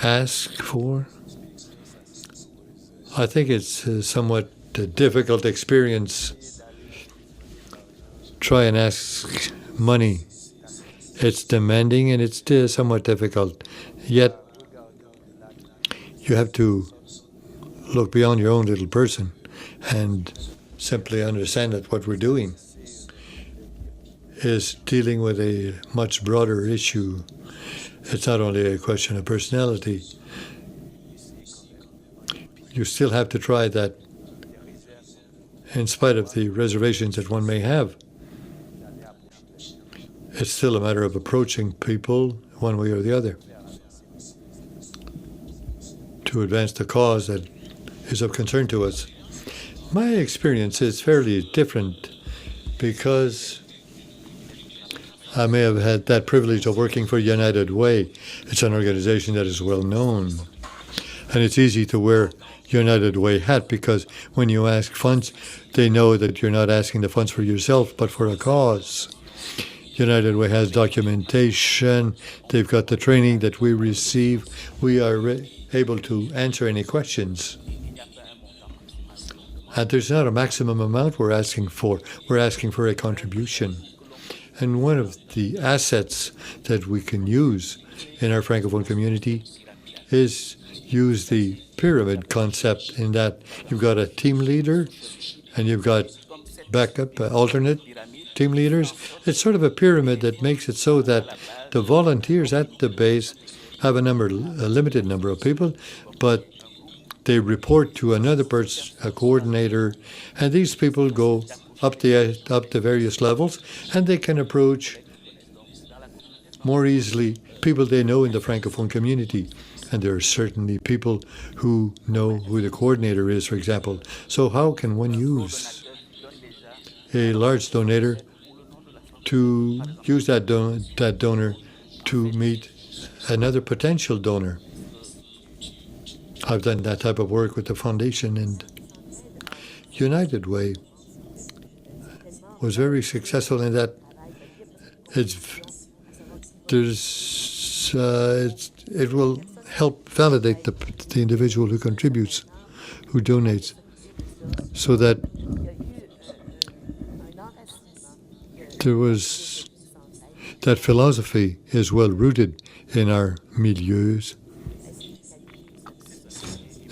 ask for? I think it's somewhat a difficult experience. Try and ask money. It's demanding and it's somewhat difficult. Yet you have to look beyond your own little person and simply understand that what we're doing is dealing with a much broader issue. It's not only a question of personality. You still have to try that, in spite of the reservations that one may have. It's still a matter of approaching people one way or the other to advance the cause that is of concern to us. My experience is fairly different because I may have had that privilege of working for United Way. It's an organization that is well known. And it's easy to wear United Way hat because when you ask funds, they know that you're not asking the funds for yourself, but for a cause. United Way has documentation. They've got the training that we receive. We are able to answer any questions. And there's not a maximum amount we're asking for. We're asking for a contribution. And one of the assets that we can use in our Francophone community is use the pyramid concept, in that you've got a team leader and you've got backup, alternate team leaders. It's sort of a pyramid that makes it so that the volunteers at the base have a limited number of people, but they report to another person, a coordinator, and these people go up the various levels, and they can approach more easily people they know in the Francophone community. And there are certainly people who know who the coordinator is, for example. So how can one use a large donator to use that donor to meet another potential donor? I've done that type of work with the Fondation, and United Way was very successful in that it will help validate the individual who contributes, who donates, so that that philosophy is well rooted in our milieus,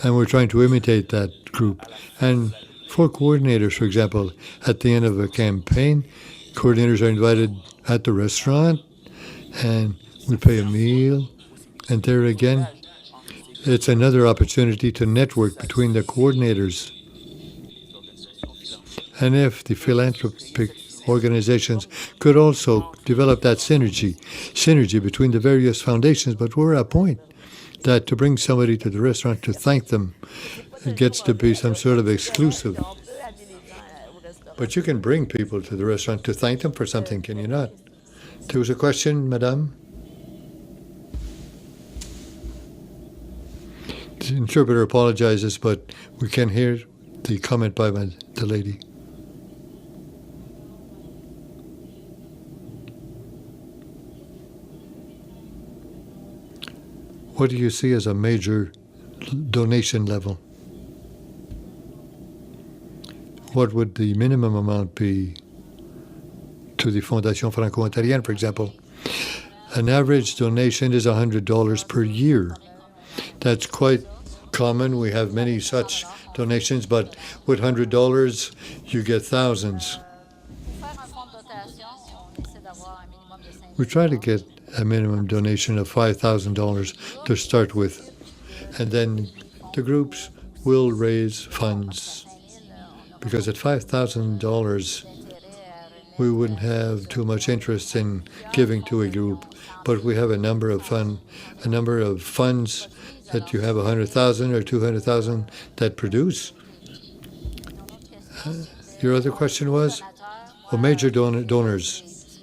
and we're trying to imitate that group. And for coordinators, for example, at the end of a campaign, coordinators are invited at the restaurant, and we pay a meal, and there again, it's another opportunity to network between the coordinators. And if the philanthropic organizations could also develop that synergy between the various foundations, but we're at a point that to bring somebody to the restaurant to thank them, it gets to be some sort of exclusive. But you can bring people to the restaurant to thank them for something, can you not? There was a question, Madame? The interpreter apologizes, but we can hear the comment by the lady. What do you see as a major donation level? What would the minimum amount be to the Fondation Franco-Ontarian, for example? An average donation is $100 per year. That's quite common. We have many such donations, but with $100, you get thousands. We try to get a minimum donation of $5,000 to start with, and then the groups will raise funds, because at $5,000 we wouldn't have too much interest in giving to a group, but we have a number of funds that you have 100,000 or 200,000 that produce. Your other question was, well, major donors,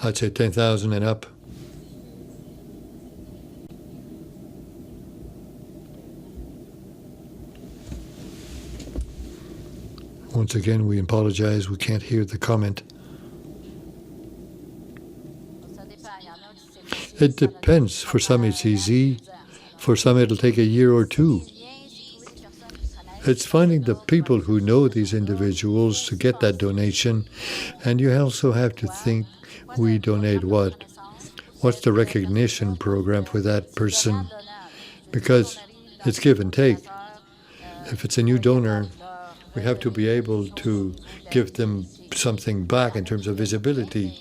I'd say 10,000 and up. Once again, we apologize. We can't hear the comment. It depends. For some, it's easy. For some, it'll take a year or two. It's finding the people who know these individuals to get that donation. And you also have to think, we donate what? What's the recognition program for that person? Because it's give and take. If it's a new donor, we have to be able to give them something back in terms of visibility.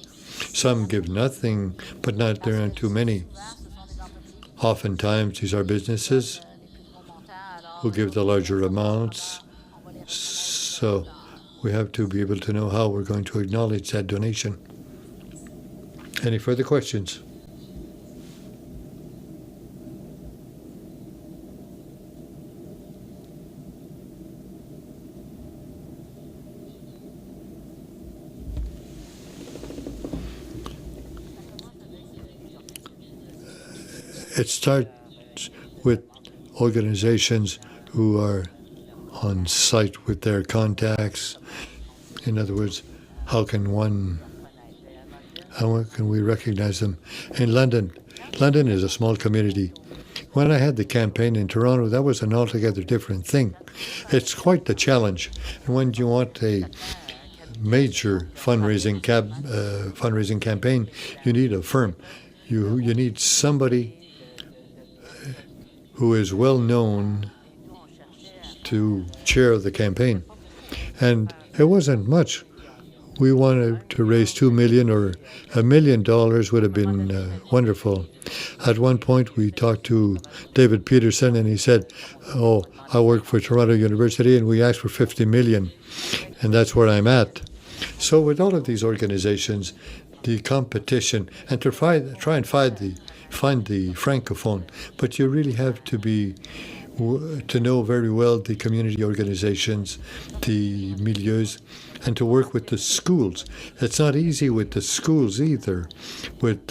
Some give nothing, but there aren't too many. Oftentimes, these are businesses who give the larger amounts. So we have to be able to know how we're going to acknowledge that donation. Any further questions? It starts with organizations who are on site with their contacts. In other words, how can we recognize them? In London is a small community. When I had the campaign in Toronto, that was an altogether different thing. It's quite the challenge. And when you want a major fundraising campaign, you need a firm. You need somebody who is well known to chair the campaign. And it wasn't much. We wanted to raise $2 million or $1 million would have been wonderful. At one point, we talked to David Peterson, and he said, "Oh, I work for Toronto University, and we asked for $50 million, and that's where I'm at." So with all of these organizations, the competition, and to try and find the francophone, but you really have to know very well the community organizations, the milieus, and to work with the schools. It's not easy with the schools either, with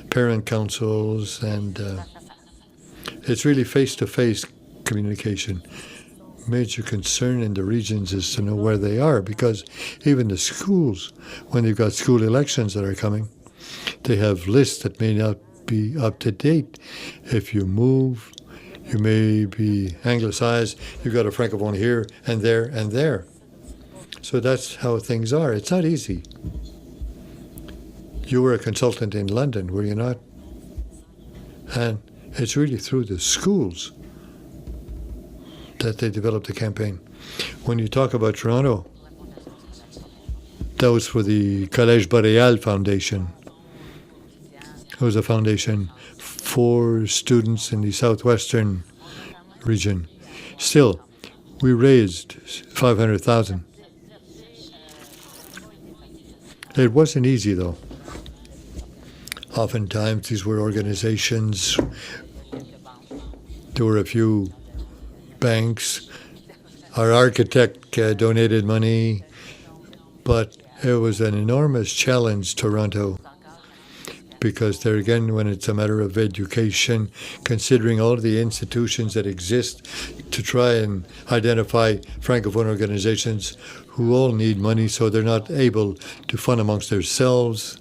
parent councils, and it's really face-to-face communication. Major concern in the regions is to know where they are, because even the schools, when they've got school elections that are coming, they have lists that may not be up to date. If you move, you may be anglicized, you've got a francophone here and there and there. So that's how things are. It's not easy. You were a consultant in London, were you not? And it's really through the schools that they developed the campaign. When you talk about Toronto, that was for the Collège Boréal Foundation. It was a foundation for students in the southwestern region. Still, we raised 500,000. It wasn't easy, though. Oftentimes, these were organizations. There were a few banks. Our architect donated money, but it was an enormous challenge, Toronto, because there again, when it's a matter of education, considering all of the institutions that exist to try and identify Francophone organizations who all need money, so they're not able to fund amongst themselves.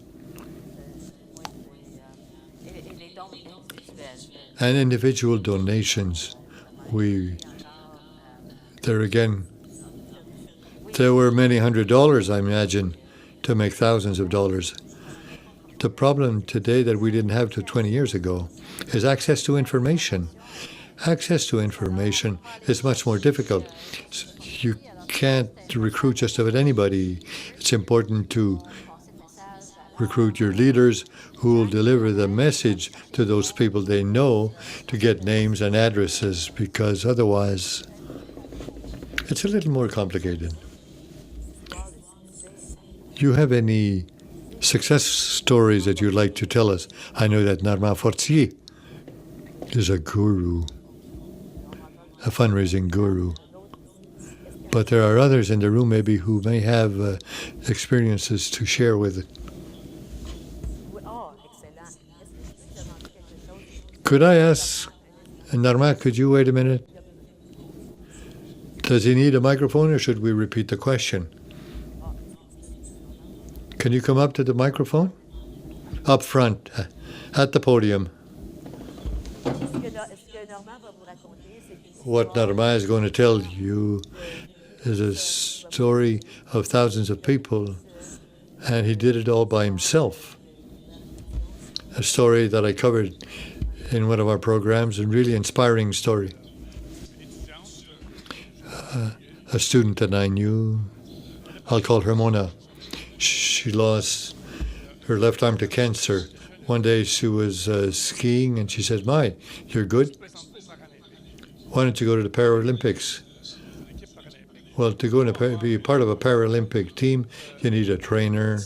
And individual donations. There again, there were many $100s, I imagine, to make thousands of dollars. The problem today that we didn't have to 20 years ago is access to information. Access to information is much more difficult. You can't recruit just about anybody. It's important to recruit your leaders who will deliver the message to those people they know, to get names and addresses, because otherwise it's a little more complicated. You have any success stories that you'd like to tell us? I know that Solange Fortin is a guru, a fundraising guru. But there are others in the room maybe who may have experiences to share with it. Could I ask, Normand, could you wait a minute? Does he need a microphone, or should we repeat the question? Can you come up to the microphone? Up front, at the podium. What Normand is going to tell you is a story of thousands of people, and he did it all by himself. A story that I covered in one of our programs, a really inspiring story. A student that I knew, I'll call her Mona. She lost her left arm to cancer. One day she was skiing and she said, "My, you're good. Why don't you go to the Paralympics?" Well, to go and be part of a Paralympic team, you need a trainer,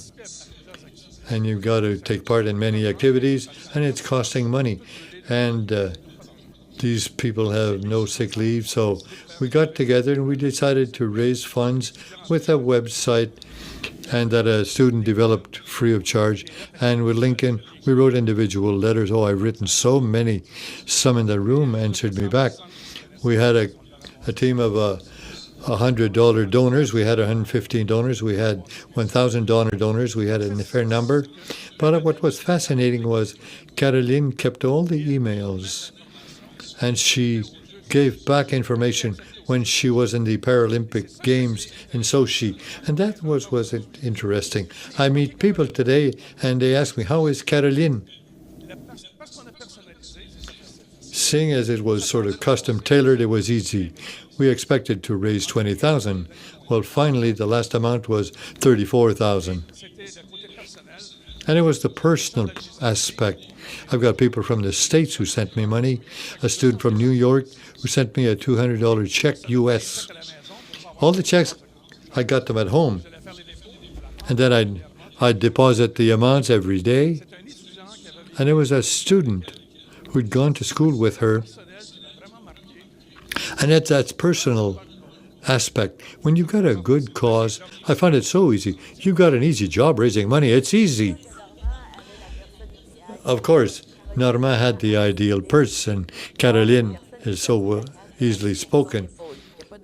and you've got to take part in many activities, and it's costing money. And these people have no sick leave, so we got together and we decided to raise funds with a website, and that a student developed free of charge. And with Lincoln, we wrote individual letters. Oh, I've written so many. Some in the room answered me back. We had a team of $100 donors. We had 115 donors. We had $1,000 donors. We had a fair number. But what was fascinating was Caroline kept all the emails, and she gave back information when she was in the Paralympic Games in Sochi. And that was interesting. I meet people today, and they ask me, "How is Caroline?" Seeing as it was sort of custom tailored, it was easy. We expected to raise 20,000. Well, finally, the last amount was 34,000. And it was the personal aspect. I've got people from the States who sent me money, a student from New York who sent me a $200 check, US. All the checks, I got them at home. And then I'd deposit the amounts every day. And it was a student who'd gone to school with her. And that's personal aspect. When you've got a good cause, I find it so easy. You've got an easy job raising money. It's easy. Of course, Normand had the ideal person. Caroline is so easily spoken.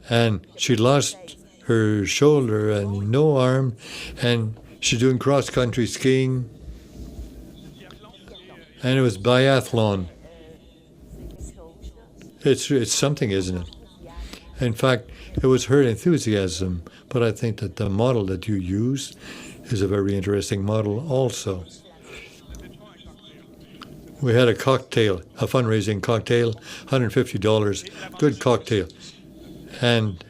And she lost her shoulder and no arm, and she's doing cross-country skiing. And it was biathlon. It's something, isn't it? In fact, it was her enthusiasm, but I think that the model that you use is a very interesting model also. We had a cocktail, a fundraising cocktail, $150, good cocktail. And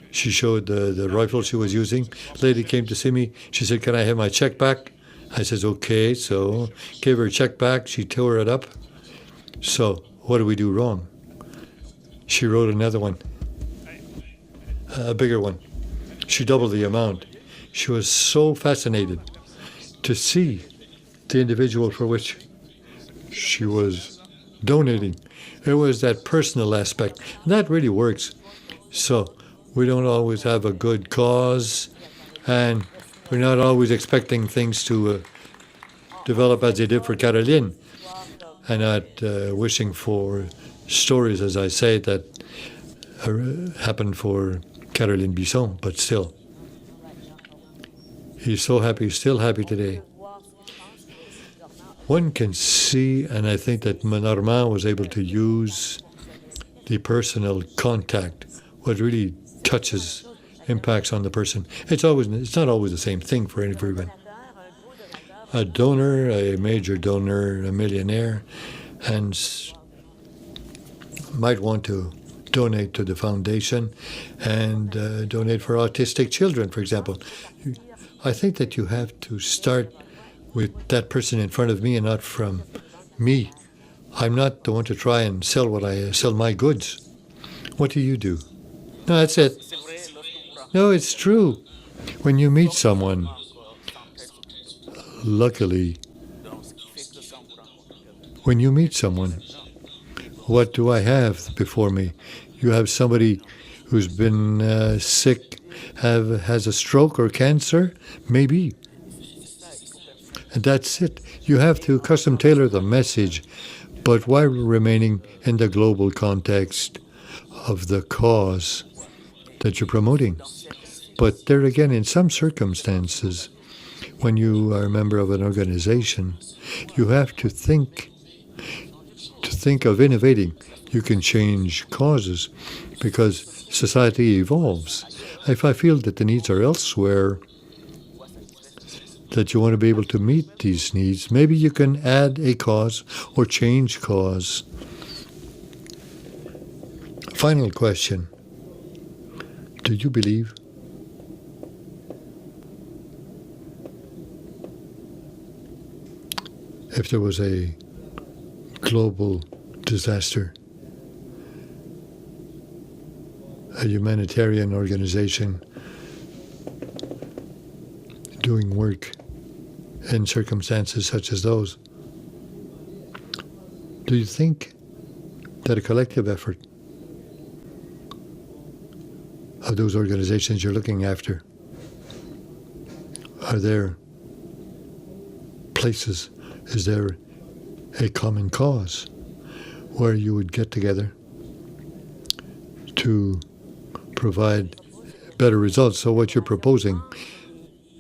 she showed the rifle she was using. The lady came to see me. She said, "Can I have my check back?" I said, "Okay." So gave her a check back. She tore it up. So what did we do wrong? She wrote another one, a bigger one. She doubled the amount. She was so fascinated to see the individual for which she was donating. It was that personal aspect. And that really works. So we don't always have a good cause, and we're not always expecting things to develop as they did for Caroline, and not wishing for stories, as I say, that happened for Caroline Bisson, but still. He's so happy, still happy today. One can see, and I think that Normand was able to use the personal contact, what really touches, impacts on the person. It's not always the same thing for everyone. A donor, a major donor, a millionaire, and might want to donate to the foundation and donate for autistic children, for example. I think that you have to start with that person in front of me and not from me. I'm not the one to try and sell my goods. What do you do? No, that's it. No, it's true. When you meet someone, luckily, when you meet someone, what do I have before me? You have somebody who's been sick, has a stroke or cancer, maybe. And that's it. You have to custom tailor the message, but while remaining in the global context of the cause that you're promoting. But there again, in some circumstances, when you are a member of an organization, you have to think of innovating. You can change causes because society evolves. If I feel that the needs are elsewhere, that you want to be able to meet these needs, maybe you can add a cause or change cause. Final question. Do you believe if there was a global disaster, a humanitarian organization doing work in circumstances such as those, do you think that a collective effort of those organizations you're looking after, are there places, is there a common cause where you would get together to provide better results? So what you're proposing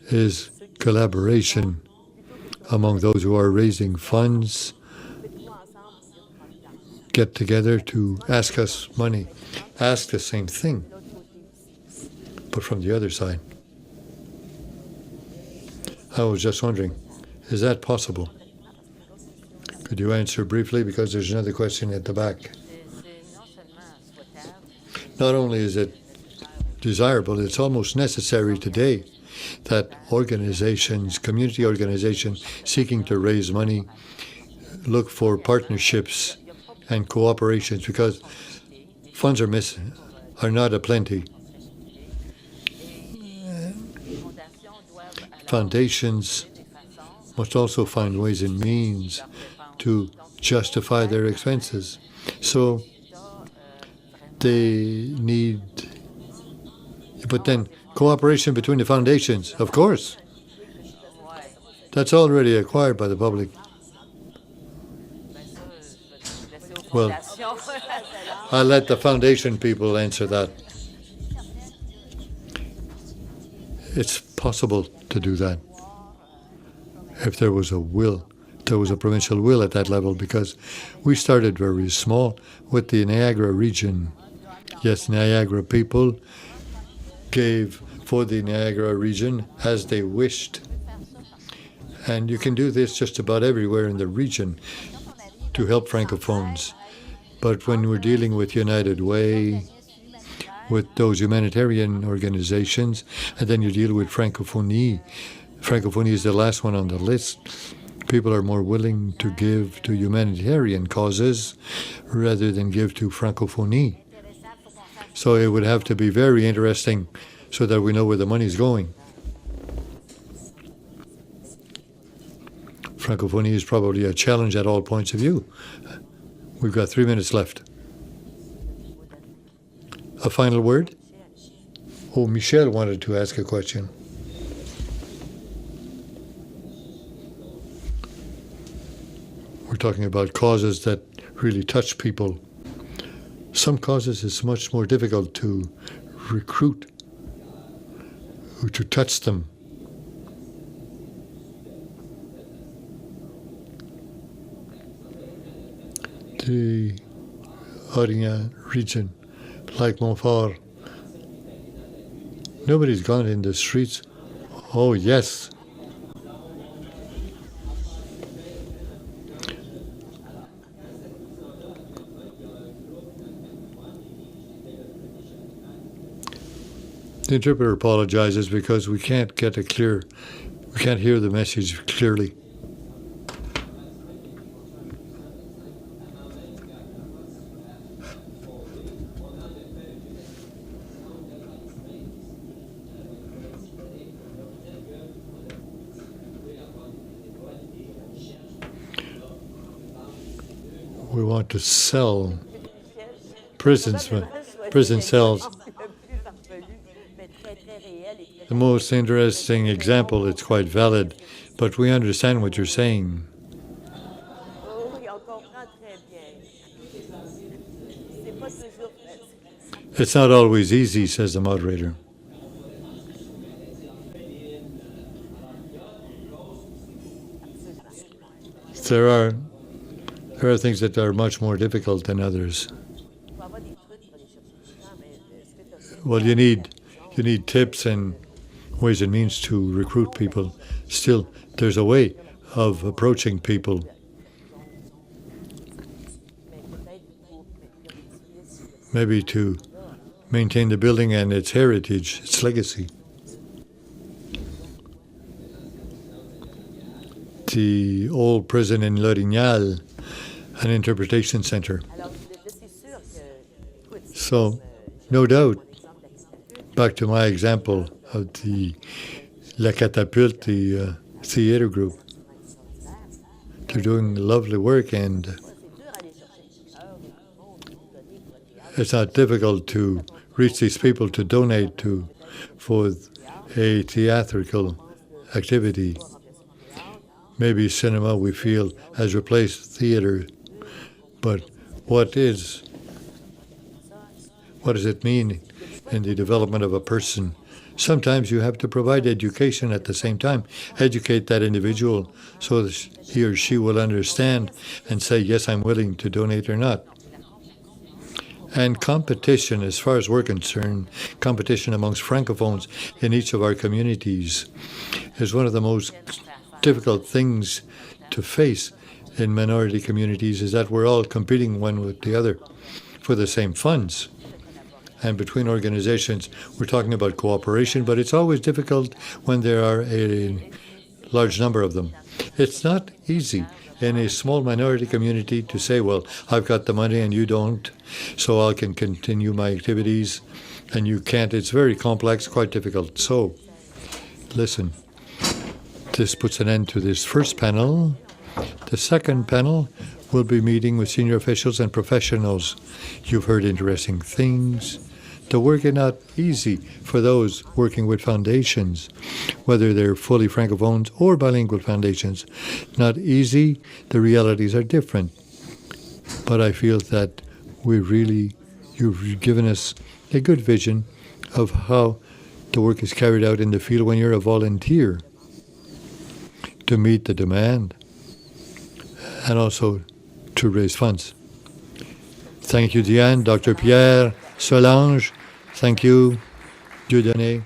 is collaboration among those who are raising funds, get together to ask us money, ask the same thing, but from the other side. I was just wondering, is that possible? Could you answer briefly, because there's another question at the back. Not only is it desirable, it's almost necessary today that organizations, community organizations seeking to raise money, look for partnerships and cooperations, because funds are not aplenty. Foundations must also find ways and means to justify their expenses. So they need, but then cooperation between the foundations, of course. That's already acquired by the public. Well, I'll let the foundation people answer that. It's possible to do that if there was a will. There was a provincial will at that level, because we started very small with the Niagara region. Yes, Niagara people gave for the Niagara region as they wished. And you can do this just about everywhere in the region to help Francophones. But when we're dealing with United Way, with those humanitarian organizations, and then you deal with Francophonie. Francophonie is the last one on the list. People are more willing to give to humanitarian causes rather than give to Francophonie. So it would have to be very interesting so that we know where the money's going. Francophonie is probably a challenge at all points of view. We've got 3 minutes left. A final word? Oh, Michel wanted to ask a question. We're talking about causes that really touch people. Some causes it's much more difficult to recruit, or to touch them. The Ottawa region, like Montfort, nobody's gone in the streets. Oh, yes. The interpreter apologizes because we can't get we can't hear the message clearly. We want to sell prison cells. The most interesting example, it's quite valid, but we understand what you're saying. It's not always easy, says the moderator. There are things that are much more difficult than others. Well, you need tips and ways and means to recruit people. Still, there's a way of approaching people. Maybe to maintain the building and its heritage, its legacy. The old prison in L'Orignal, an interpretation center. So, no doubt, back to my example of the La Catapulte, the theater group. They're doing lovely work, and it's not difficult to reach these people to donate for a theatrical activity. Maybe cinema, we feel, has replaced theater, but what does it mean in the development of a person? Sometimes you have to provide education at the same time, educate that individual so that he or she will understand and say, yes, I'm willing to donate or not. And competition, as far as we're concerned, competition amongst Francophones in each of our communities is one of the most difficult things to face in minority communities, is that we're all competing one with the other for the same funds. And between organizations, we're talking about cooperation, but it's always difficult when there are a large number of them. It's not easy in a small minority community to say, well, I've got the money and you don't, so I can continue my activities, and you can't. It's very complex, quite difficult. So, listen, this puts an end to this first panel. The second panel will be meeting with senior officials and professionals. You've heard interesting things. The work is not easy for those working with foundations, whether they're fully Francophones or bilingual foundations. Not easy. The realities are different. but I feel that you've given us a good vision of how the work is carried out in the field when you're a volunteer to meet the demand and also to raise funds. Thank you, Diane, Dr. Pierre, Solange. Thank you, Dieudonné.